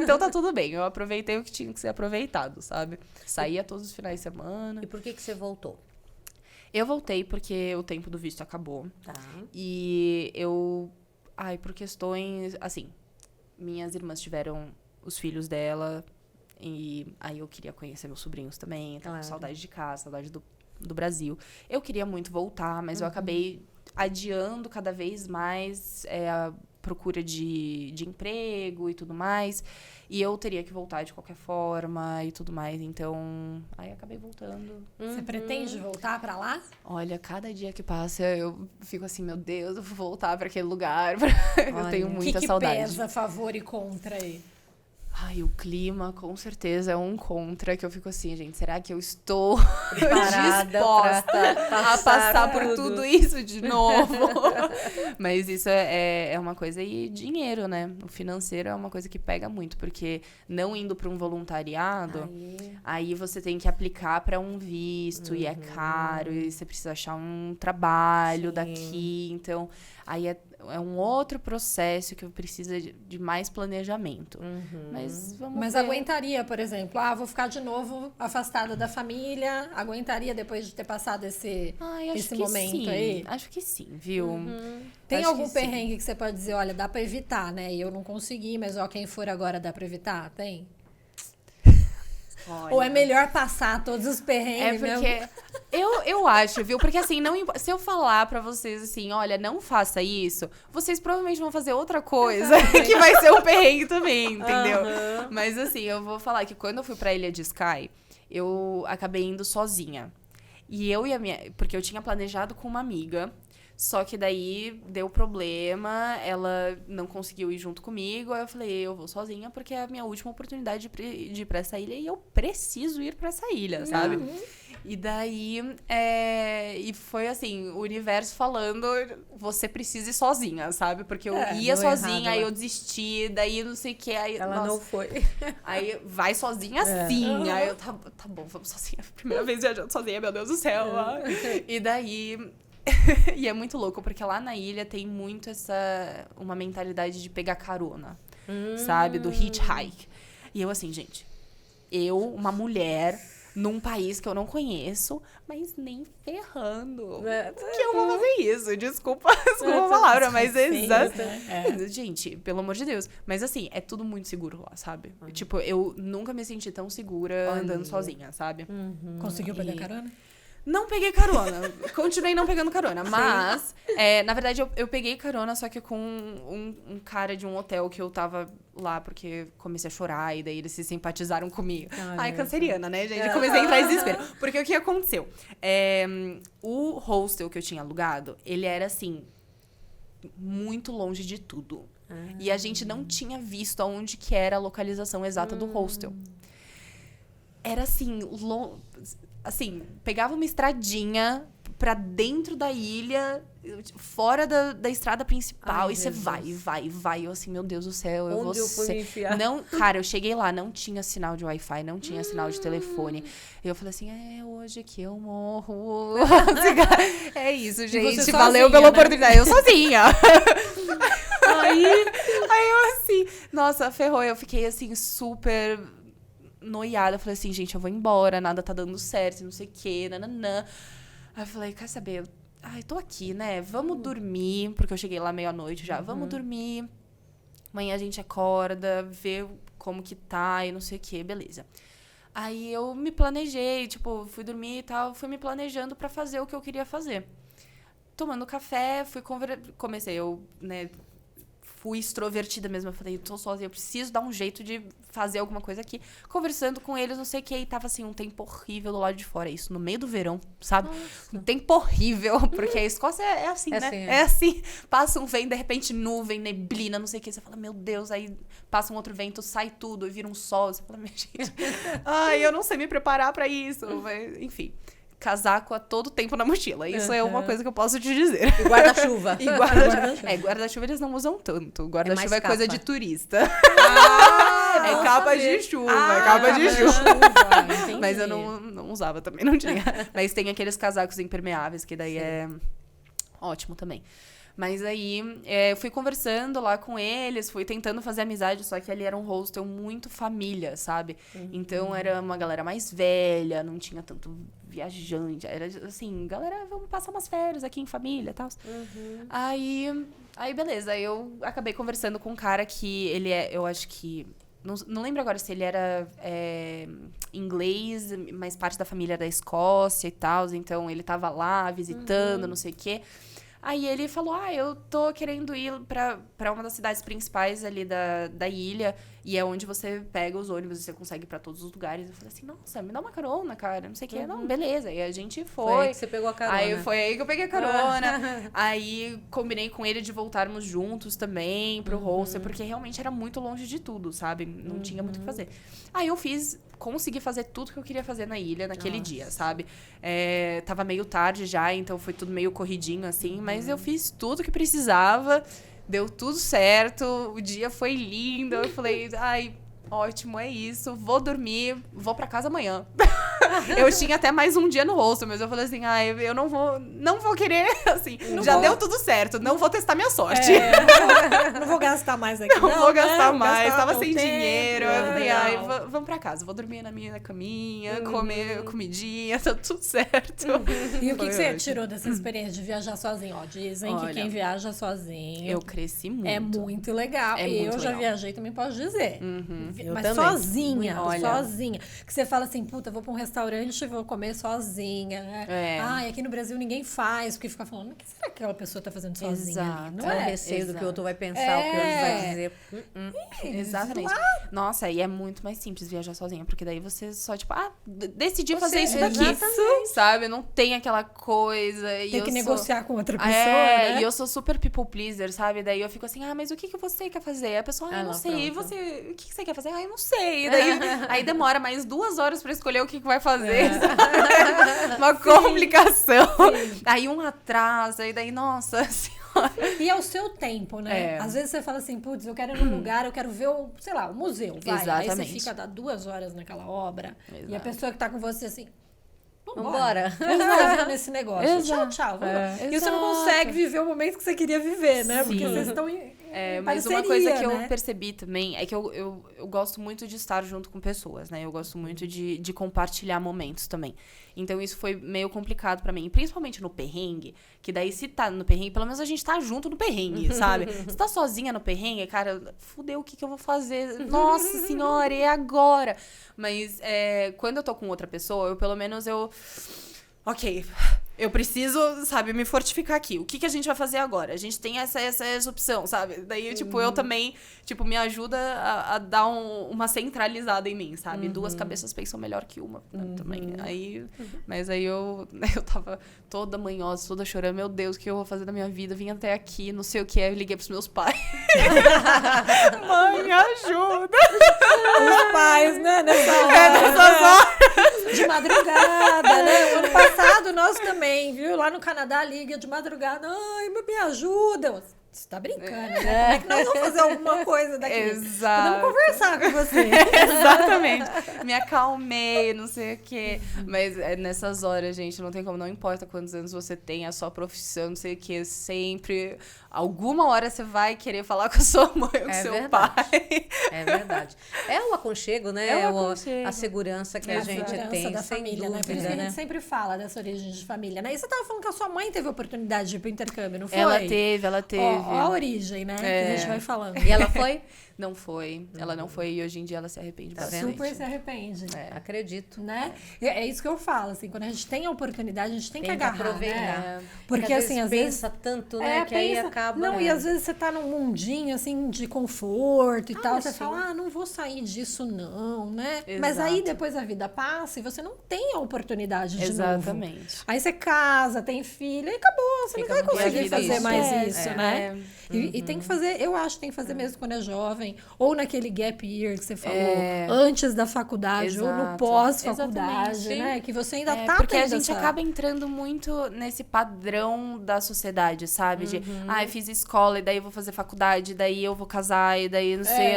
Então tá tudo bem. Eu aproveitei o que tinha que ser aproveitado, sabe? Saía todos os finais de semana. E por que você voltou? Eu voltei porque o tempo do visto acabou. Tá. E eu... por questões... Assim, minhas irmãs tiveram os filhos dela. E aí eu queria conhecer meus sobrinhos também. Tava com saudade de casa, saudade do Brasil. Eu queria muito voltar, mas eu acabei adiando cada vez mais a procura de emprego e tudo mais. E eu teria que voltar de qualquer forma e tudo mais. Então, aí acabei voltando. Você pretende voltar pra lá? Olha, cada dia que passa eu fico assim, meu Deus, eu vou voltar pra aquele lugar. Eu tenho muita saudade. O que pesa a favor e contra aí? O clima, com certeza, é um contra, que eu fico assim, gente, será que eu estou preparada disposta a passar por tudo isso de novo? Mas isso é uma coisa, e dinheiro, né? O financeiro é uma coisa que pega muito, porque não indo para um voluntariado, aí você tem que aplicar para um visto, e é caro, e você precisa achar um trabalho daqui, então... Aí é um outro processo que precisa de mais planejamento. Mas vamos Mas ver. aguentaria, por exemplo, vou ficar de novo afastada da família, aguentaria depois de ter passado esse momento sim. aí? Acho que sim, viu? Tem Acho algum que perrengue que você pode dizer, olha, dá pra evitar, né? E eu não consegui, mas quem for agora dá pra evitar? Tem? Olha, Ou é melhor passar todos os perrengues porque mesmo? eu acho, viu? Porque assim, se eu falar pra vocês assim, olha, não faça isso, vocês provavelmente vão fazer outra coisa que vai ser um perrengue também, entendeu? Mas assim, eu vou falar que quando eu fui pra Ilha de Skye, eu acabei indo sozinha. E eu e a minha... Porque eu tinha planejado com uma amiga, só que daí deu problema, ela não conseguiu ir junto comigo, aí eu falei, eu vou sozinha porque é a minha última oportunidade de ir pra essa ilha e eu preciso ir pra essa ilha, sabe? E daí, e foi assim, o universo falando, você precisa ir sozinha, sabe? Porque eu ia sozinha, aí eu desisti, daí não sei o que, aí... Ela não foi. Aí vai sozinha sim, aí eu, tá bom, vamos sozinha, primeira vez viajando sozinha, meu Deus do céu. E daí... E é muito louco, porque lá na ilha tem muito uma mentalidade de pegar carona, sabe? Do hitchhike. E eu assim, gente, uma mulher num país que eu não conheço, mas nem ferrando. Que eu vou fazer isso? Desculpa a palavra, mas gente, pelo amor de Deus. Mas assim, é tudo muito seguro lá, sabe? Tipo, eu nunca me senti tão segura andando sozinha, sabe? Conseguiu pegar carona? Não peguei carona. Continuei não pegando carona. Mas, na verdade, eu peguei carona, só que com um cara de um hotel que eu tava lá, porque comecei a chorar, e daí eles se simpatizaram comigo. Canceriana, né, gente? Comecei a entrar em desespero. Porque o que aconteceu? O hostel que eu tinha alugado, ele era, assim, muito longe de tudo. E a gente não tinha visto aonde que era a localização exata do hostel. Era, assim, assim, pegava uma estradinha pra dentro da ilha, fora da estrada principal, e você vai. Eu assim, meu Deus do céu, eu vou ser... Não, cara, eu cheguei lá, não tinha sinal de Wi-Fi, não tinha sinal de telefone. Eu falei assim, hoje que eu morro. É isso, gente, valeu pela oportunidade. Eu sozinha. Aí eu assim, nossa, ferrou. Eu fiquei assim, super... noiada, eu falei assim, gente, eu vou embora, nada tá dando certo, não sei o quê, nananã. Aí eu falei, quer saber? Tô aqui, né? Vamos dormir, porque eu cheguei lá meia-noite já. Vamos dormir, amanhã a gente acorda, vê como que tá e não sei o quê, beleza. Aí eu me planejei, tipo, fui dormir e tal, fui me planejando pra fazer o que eu queria fazer. Tomando café, comecei, né... Fui extrovertida mesmo, eu falei, tô sozinha, eu preciso dar um jeito de fazer alguma coisa aqui. Conversando com eles, não sei o que, e tava assim, um tempo horrível do lado de fora. Isso no meio do verão, sabe? Um tempo horrível, porque a Escócia é assim, né? Assim, É assim, passa um vento, de repente nuvem, neblina, não sei o que, você fala, meu Deus, aí passa um outro vento, sai tudo, e vira um sol, você fala, minha gente, eu não sei me preparar pra isso, mas, enfim. Casaco a todo tempo na mochila. Isso é uma coisa que eu posso te dizer. E guarda-chuva. Guarda-chuva eles não usam tanto. Guarda-chuva é capa. coisa de turista. É capa de chuva. É capa de chuva. Mas eu não usava também, não tinha. Mas tem aqueles casacos impermeáveis, que daí é ótimo também. Mas aí, eu fui conversando lá com eles, fui tentando fazer amizade, só que ali era um hostel muito família, sabe? Então, era uma galera mais velha, não tinha tanto viajante. Era assim, galera, vamos passar umas férias aqui em família e tal. Aí, beleza. Aí eu acabei conversando com um cara que ele eu acho que... Não lembro agora se ele era inglês, mas parte da família da Escócia e tal. Então, ele tava lá visitando, não sei o quê. Aí ele falou, eu tô querendo ir pra uma das cidades principais ali da ilha. E é onde você pega os ônibus e você consegue ir pra todos os lugares. Eu falei assim, nossa, me dá uma carona, cara, não sei o quê. Não, beleza. E a gente foi. Foi aí que você pegou a carona. Aí foi aí que eu peguei a carona. Aí combinei com ele de voltarmos juntos também pro hostel. Porque realmente era muito longe de tudo, sabe? Não tinha muito o que fazer. Aí eu consegui fazer tudo que eu queria fazer na ilha naquele dia, sabe? Tava meio tarde já, então foi tudo meio corridinho, assim. Mas eu fiz tudo que precisava, deu tudo certo, o dia foi lindo. Eu falei, ótimo, é isso, vou dormir, vou pra casa amanhã. Eu tinha até mais um dia no hostel, mas eu falei assim, eu não vou querer, assim, deu tudo certo, não vou testar minha sorte. Não vou gastar mais aqui. Não vou gastar né? mais, Gastar tava meu sem tempo. dinheiro. Eu falei, vamos pra casa, vou dormir na minha caminha, comer comidinha, tá tudo certo. E o que você ótimo. tirou dessa experiência de viajar sozinho? Dizem que Olha, quem viaja sozinho Eu cresci muito. é muito legal. É E muito eu já legal. viajei, também posso dizer. Eu Mas também. sozinha, Olha. sozinha. Que você fala assim, puta, vou pra um restaurante e vou comer sozinha, né? Aqui no Brasil ninguém faz, porque fica falando, o que será que aquela pessoa tá fazendo sozinha ali? Não É o é? receio do que o outro vai pensar, É. o que o outro vai dizer. Exatamente. Nossa, e é muito mais simples viajar sozinha, porque daí você só, tipo, decidi fazer isso Você- daqui, exatamente. sabe? Não tem aquela coisa. Tem que negociar com outra pessoa, né? E eu sou super people pleaser, sabe? Daí eu fico assim, mas o que você quer fazer? A pessoa, eu não Ela, sei. E pronto. você, o que você quer fazer? Eu não sei. E daí, aí demora mais 2 horas pra escolher o que vai fazer. Uma complicação. Aí um atraso, aí daí, nossa senhora. E é o seu tempo, né? É. Às vezes você fala assim, putz, eu quero ir num lugar, eu quero ver o museu, vai. Aí você Exatamente. fica dá 2 horas naquela obra. E a Exato. pessoa que tá com você assim, Vambora. vamos nesse negócio. Exato. Tchau, vamos. E você não Exato. consegue viver o momento que você queria viver, né? Porque Sim. vocês estão em Mas parceria, uma coisa que né? eu percebi também é que eu gosto muito de estar junto com pessoas, né? Eu gosto muito de compartilhar momentos também. Então, isso foi meio complicado pra mim. E principalmente no perrengue, que daí se tá no perrengue, pelo menos a gente tá junto no perrengue, sabe? Se tá sozinha no perrengue, cara, fudeu, o que eu vou fazer? Nossa senhora, e agora? Mas quando eu tô com outra pessoa, pelo menos ok, eu preciso, sabe, me fortificar aqui. O que a gente vai fazer agora? A gente tem essa opção, sabe? Daí, tipo, eu também, tipo, me ajuda a dar uma centralizada em mim, sabe? 2 cabeças pensam melhor que uma também. Mas aí eu tava toda manhosa, toda chorando. Meu Deus, o que eu vou fazer da minha vida? Vim até aqui, não sei o que. Eu liguei pros meus pais. Mãe, me ajuda! Os pais, né? Nessa hora, Nessas horas. de madrugada, né? O ano passado, nós também, viu? Lá no Canadá, liga de madrugada. Ai, me ajuda. Você tá brincando, né? Como é que nós vamos fazer alguma coisa daqui? Exato. Podemos conversar com você. Exatamente. Me acalmei, não sei o quê. Mas nessas horas, gente, não tem como, não importa quantos anos você tem, a sua profissão, não sei o quê, sempre, alguma hora você vai querer falar com a sua mãe ou com seu verdade. pai. É verdade. É o aconchego, né? É o aconchego. A segurança que a gente segurança tem, da sem família, dúvida, né? Por isso que a né? gente sempre fala dessa origem de família, né? E você tava falando que a sua mãe teve a oportunidade de ir pro intercâmbio, não foi? Ela teve. Ó a origem, né? Que a gente vai falando. E ela foi? Não foi. Ela não foi e hoje em dia ela se arrepende bastante. Super se arrepende. Acredito. Né? É isso que eu falo, assim, quando a gente tem a oportunidade, a gente tem que agarrar, aproveitar. né? Porque assim, às vezes pensa tanto, né? Que aí acaba. Não, e às vezes você tá num mundinho assim de conforto e tal, você sim. fala, não vou sair disso, não, né? Mas aí Exato. depois a vida passa e você não tem a oportunidade de novo. Exatamente. Aí você casa, tem filho e acabou, você Fica não vai muito conseguir difícil. fazer mais É, isso, é. né? E tem que fazer, eu acho que tem que fazer mesmo quando é jovem, ou naquele gap year que você falou, antes da faculdade, ou no Exato. pós-faculdade, Exatamente. né? Que você ainda tá porque a tendo gente essa... acaba entrando muito nesse padrão da sociedade, sabe? De, eu fiz escola, e daí eu vou fazer faculdade, e daí eu vou casar, e daí não sei,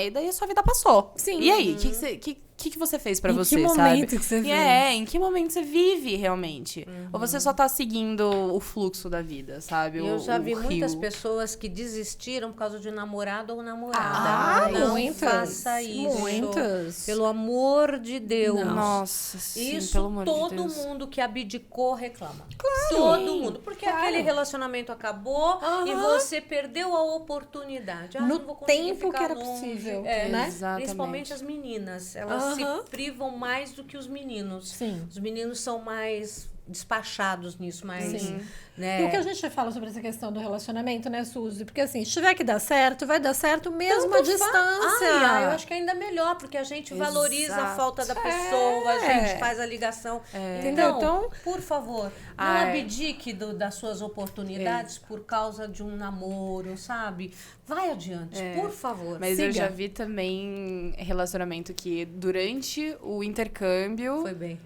e daí a sua vida passou. Sim. E aí, o que que você fez pra Em você, que sabe? momento que você E fez? em que momento você vive realmente? Ou você só tá seguindo o fluxo da vida, sabe? Eu já vi o muitas rio. pessoas que desistiram por causa de namorado ou namorada. Ah, não muitas, faça isso. muitas. Pelo amor de Deus. Não. Nossa, sim, Isso pelo amor de todo Deus. mundo que abdicou reclama. Todo mundo. Porque aquele relacionamento acabou e você perdeu a oportunidade. No não vou conseguir tempo ficar que era longe. possível, É, né? Exatamente. Principalmente as meninas. Elas se privam mais do que os meninos. Sim. Os meninos são mais despachados nisso, mais... Sim. Né? E o que a gente fala sobre essa questão do relacionamento, né, Suzy? Porque assim, se tiver que dar certo, vai dar certo mesmo à distância. Eu acho que é ainda melhor, porque a gente valoriza a falta da pessoa, a gente faz a ligação. Entendeu? Então, por favor, não Ai. abdique das suas oportunidades por causa de um namoro, sabe? Vai adiante, por favor. Mas eu Siga. já vi também relacionamento que durante o intercâmbio... Foi bem.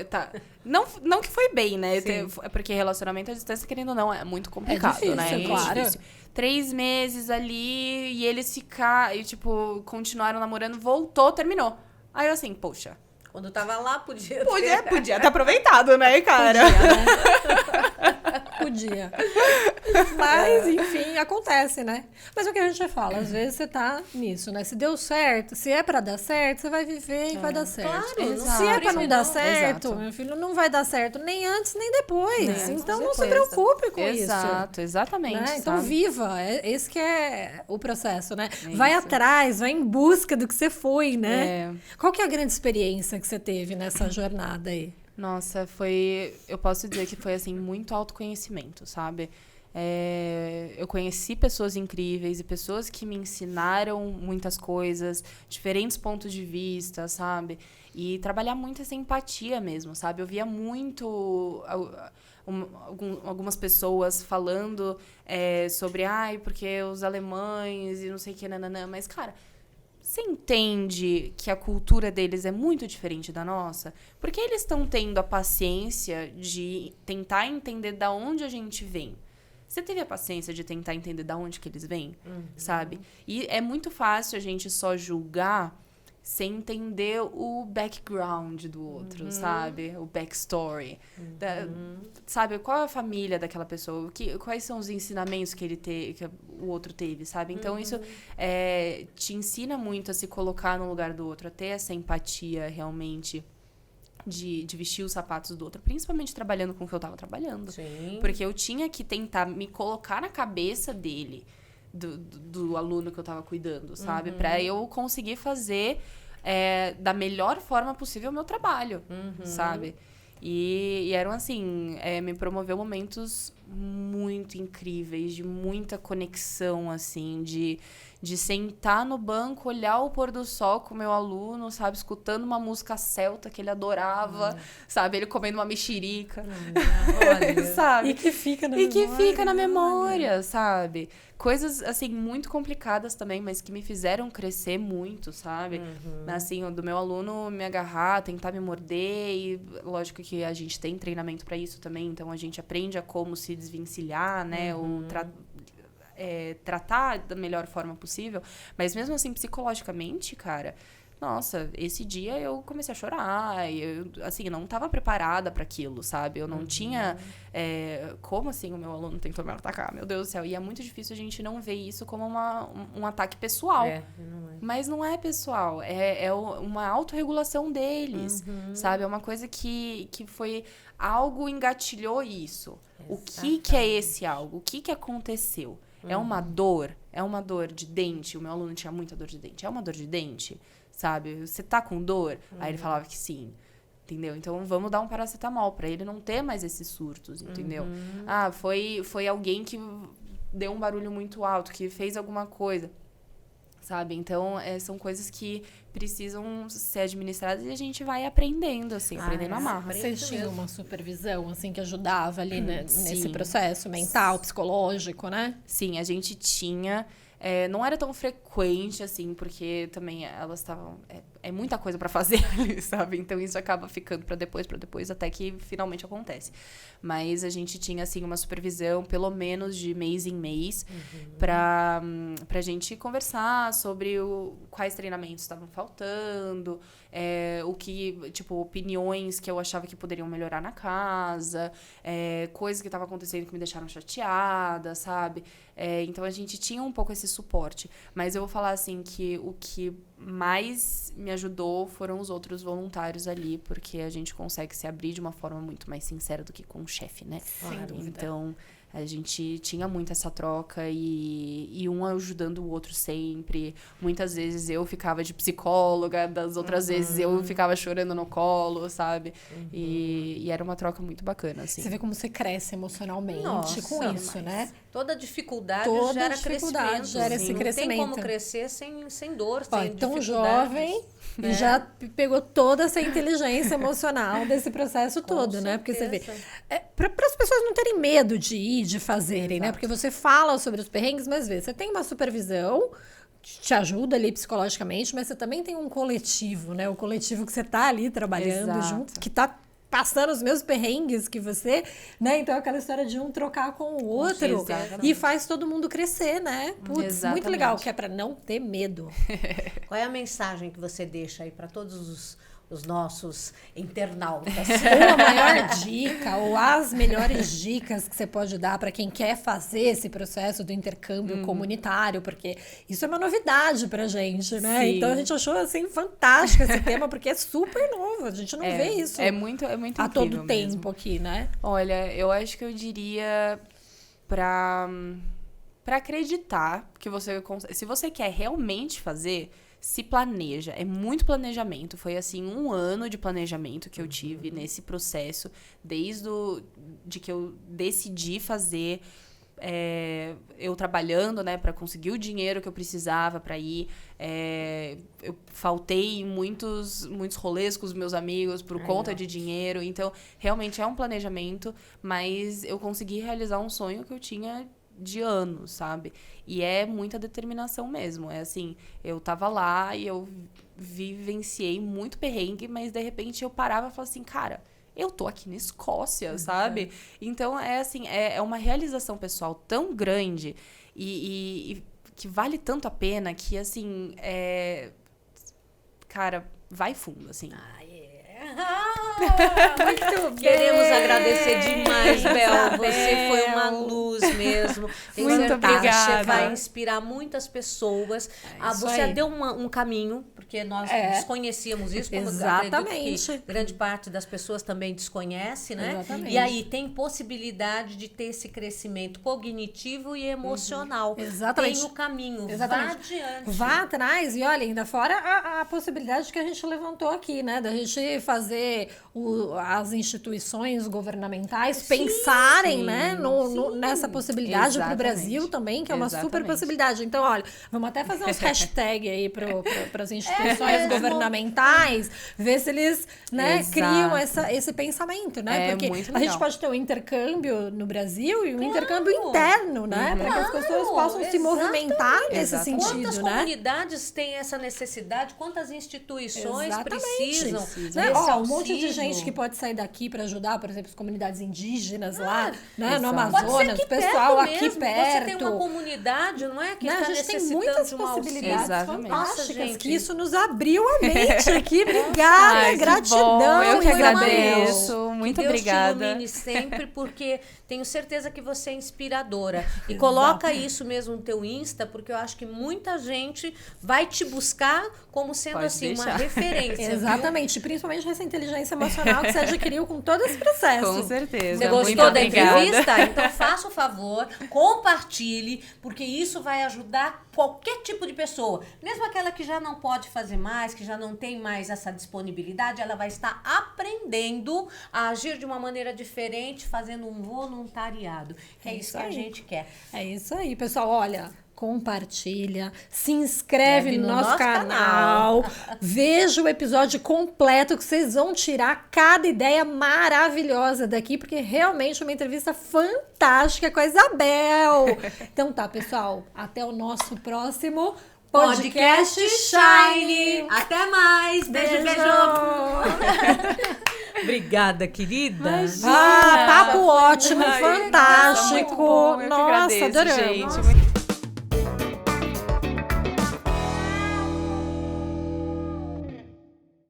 Tá. Não que foi bem, né? Sim. É porque relacionamento à distância, querendo ou não, é muito complicado, difícil, né? claro. Difícil. 3 meses ali e eles ficaram, e tipo, continuaram namorando, voltou, terminou. Aí eu assim, poxa. Quando tava lá, podia Podia ter aproveitado, né, cara? Podia. Mas, enfim, acontece, né? Mas o que a gente fala, às vezes você tá nisso, né? Se deu certo, se é pra dar certo, você vai viver e vai dar certo. Claro, não Se é pra não dar não. certo, Exato. meu filho, não vai dar certo nem antes nem depois. É, então com não se certeza. preocupe com isso. Exato, exatamente. Né? Então sabe? viva, esse que é o processo, né? Vai atrás, vai em busca do que você foi, né? É. Qual que é a grande experiência que você teve nessa jornada aí? Nossa, eu posso dizer que foi, assim, muito autoconhecimento, sabe? Eu conheci pessoas incríveis e pessoas que me ensinaram muitas coisas, diferentes pontos de vista, sabe? E trabalhar muito essa empatia mesmo, sabe? Eu via muito algumas pessoas falando sobre, porque os alemães e não sei o que, nananã, mas, cara... Você entende que a cultura deles é muito diferente da nossa? Porque eles estão tendo a paciência de tentar entender da onde a gente vem. Você teve a paciência de tentar entender da onde que eles vêm, sabe? E é muito fácil a gente só julgar sem entender o background do outro, sabe? O backstory. Sabe, qual é a família daquela pessoa? Quais são os ensinamentos que o outro teve, sabe? Então, isso te ensina muito a se colocar no lugar do outro, a ter essa empatia realmente de vestir os sapatos do outro. Principalmente trabalhando com o que eu tava trabalhando. Sim. Porque eu tinha que tentar me colocar na cabeça dele, do aluno que eu tava cuidando, sabe? Pra eu conseguir fazer da melhor forma possível o meu trabalho, sabe? E eram assim, me promoveu momentos muito incríveis, de muita conexão, assim, de sentar no banco, olhar o pôr do sol com o meu aluno, sabe? Escutando uma música celta que ele adorava, sabe? Ele comendo uma mexerica, sabe? E que fica na E que memória. fica na memória, sabe? Coisas, assim, muito complicadas também, mas que me fizeram crescer muito, sabe? Assim, do meu aluno me agarrar, tentar me morder. E lógico que a gente tem treinamento pra isso também, então a gente aprende a como se desvencilhar, né? Ou tratar da melhor forma possível. Mas mesmo assim, psicologicamente, cara... Nossa, esse dia eu comecei a chorar. Eu, assim, não estava preparada para aquilo, sabe? Eu não tinha... como assim o meu aluno tentou me atacar? Meu Deus do céu. E é muito difícil a gente não ver isso como um ataque pessoal. Não é. Mas não é pessoal. É uma autorregulação deles, sabe? É uma coisa que foi... Algo engatilhou isso. O que é esse algo? O que aconteceu? É uma dor? É uma dor de dente? O meu aluno tinha muita dor de dente. É uma dor de dente? Sabe? Você tá com dor? Aí ele falava que sim. Entendeu? Então, vamos dar um paracetamol pra ele não ter mais esses surtos, entendeu? Foi alguém que deu um barulho muito alto, que fez alguma coisa, sabe? Então, são coisas que precisam ser administradas e a gente vai aprendendo, assim, aprendendo a amarra. Vocês tinham uma supervisão, assim, que ajudava ali nesse Sim. processo mental, psicológico, né? Sim, a gente tinha... não era tão frequente, assim, porque também elas estavam... É muita coisa pra fazer ali, sabe? Então isso acaba ficando pra depois, até que finalmente acontece. Mas a gente tinha, assim, uma supervisão, pelo menos de mês em mês, pra gente conversar sobre quais treinamentos estavam faltando, o que, tipo, opiniões que eu achava que poderiam melhorar na casa, coisas que estavam acontecendo que me deixaram chateada, sabe? Então a gente tinha um pouco esse suporte. Mas eu vou falar, assim, que o que mais me ajudou foram os outros voluntários ali, porque a gente consegue se abrir de uma forma muito mais sincera do que com o chefe, né? Sem dúvida. Então, a gente tinha muito essa troca e um ajudando o outro sempre. Muitas vezes eu ficava de psicóloga, das outras vezes eu ficava chorando no colo, sabe? E era uma troca muito bacana, assim. Você vê como você cresce emocionalmente Nossa, com isso, né? Toda dificuldade Toda gera dificuldade crescimento. gera esse Não crescimento. tem como crescer sem dor, Ó, sem tão dificuldades. jovem e já pegou toda essa inteligência emocional desse processo todo, né? Porque você vê, para as pessoas não terem medo de ir, de fazerem, né? Porque você fala sobre os perrengues, mas vê, você tem uma supervisão que te ajuda ali psicologicamente, mas você também tem um coletivo, né? O coletivo que você tá ali trabalhando Exato. junto, que tá passando os mesmos perrengues que você, né? Então, aquela história de um trocar com o outro Exatamente. e faz todo mundo crescer, né? Putz, muito Exatamente. legal, que é para não ter medo. Qual é a mensagem que você deixa aí para todos os nossos internautas? Ou a maior dica, ou as melhores dicas que você pode dar para quem quer fazer esse processo do intercâmbio comunitário, porque isso é uma novidade pra gente, né? Sim. Então a gente achou assim fantástico esse tema, porque é super novo, a gente não vê isso É muito a incrível todo mesmo. tempo aqui, né? Olha, eu acho que eu diria pra acreditar que você consegue. Se você quer realmente fazer, se planeja. É muito planejamento. Foi, assim, 1 ano de planejamento que eu tive nesse processo, desde de que eu decidi fazer, eu trabalhando, né, para conseguir o dinheiro que eu precisava para ir. Eu faltei em muitos rolês com os meus amigos por conta de dinheiro. Então, realmente é um planejamento, mas eu consegui realizar um sonho que eu tinha de anos, sabe? E é muita determinação mesmo. É assim, eu tava lá e eu vivenciei muito perrengue, mas de repente eu parava e falava assim, cara, eu tô aqui na Escócia, sabe? Então, é assim, é uma realização pessoal tão grande e que vale tanto a pena que, assim, cara, vai fundo, assim. Muito Queremos bem. agradecer demais, Bel. Isabel. Você foi uma luz mesmo. Tenho Muito certeza que obrigada. Você vai inspirar muitas pessoas. isso Você aí. deu um caminho, porque nós desconhecíamos isso, como Exatamente. acredito que grande parte das pessoas também desconhece, né? Exatamente. E aí tem possibilidade de ter esse crescimento cognitivo e emocional. Exatamente. Tem o caminho. Exatamente. Vá adiante. Vá atrás e olha, ainda fora a possibilidade que a gente levantou aqui, né? Da gente fazer as instituições governamentais pensarem, sim, né? Nessa possibilidade para o Exatamente. Brasil também, que é uma super Exatamente. possibilidade. Então, olha, vamos até fazer uns hashtags aí para as instituições governamentais, ver se eles, né, Exato. criam esse pensamento, né? É Porque muito a gente legal. pode ter um intercâmbio no Brasil e um intercâmbio interno, né? Para que as pessoas possam se movimentar nesse Exatamente. sentido, Quantas né? comunidades têm essa necessidade? Quantas instituições Exatamente. precisam Né? desse Ó, um monte de auxílio? gente que pode sair daqui para ajudar, por exemplo, as comunidades indígenas lá, né? exato. No Pode ser Amazonas, aqui o pessoal perto aqui mesmo. perto. Você tem uma comunidade, não é? Que Né? está A gente tem necessitando muitas de um auxílio. possibilidades Exatamente. fantásticas, Nossa, gente. que isso nos abriu a mente aqui. Obrigada, Ai, que gratidão. bom. Eu que Isabel. agradeço. Muito que Deus obrigada. te ilumine sempre, porque tenho certeza que você é inspiradora. E coloca isso mesmo no teu Insta, porque eu acho que muita gente vai te buscar como sendo Pode assim uma deixar. referência. Exatamente, principalmente essa inteligência emocional que você adquiriu com todo esse processo. Com certeza. Você Muito gostou da obrigada. entrevista? Então faça o favor, compartilhe, porque isso vai ajudar qualquer tipo de pessoa. Mesmo aquela que já não pode fazer mais, que já não tem mais essa disponibilidade, ela vai estar aprendendo a agir de uma maneira diferente, fazendo um voluntariado. Que é isso que a aí. gente quer. É isso aí, pessoal. Olha, compartilha, se inscreve no nosso canal, veja o episódio completo que vocês vão tirar cada ideia maravilhosa daqui, porque realmente é uma entrevista fantástica com a Isabel. Então tá, pessoal, até o nosso próximo Podcast Shine. Até mais. Beijo, beijo. Obrigada, querida. Papo ótimo, fantástico. Muito bom, eu que Nossa, agradeço, adoramos. gente.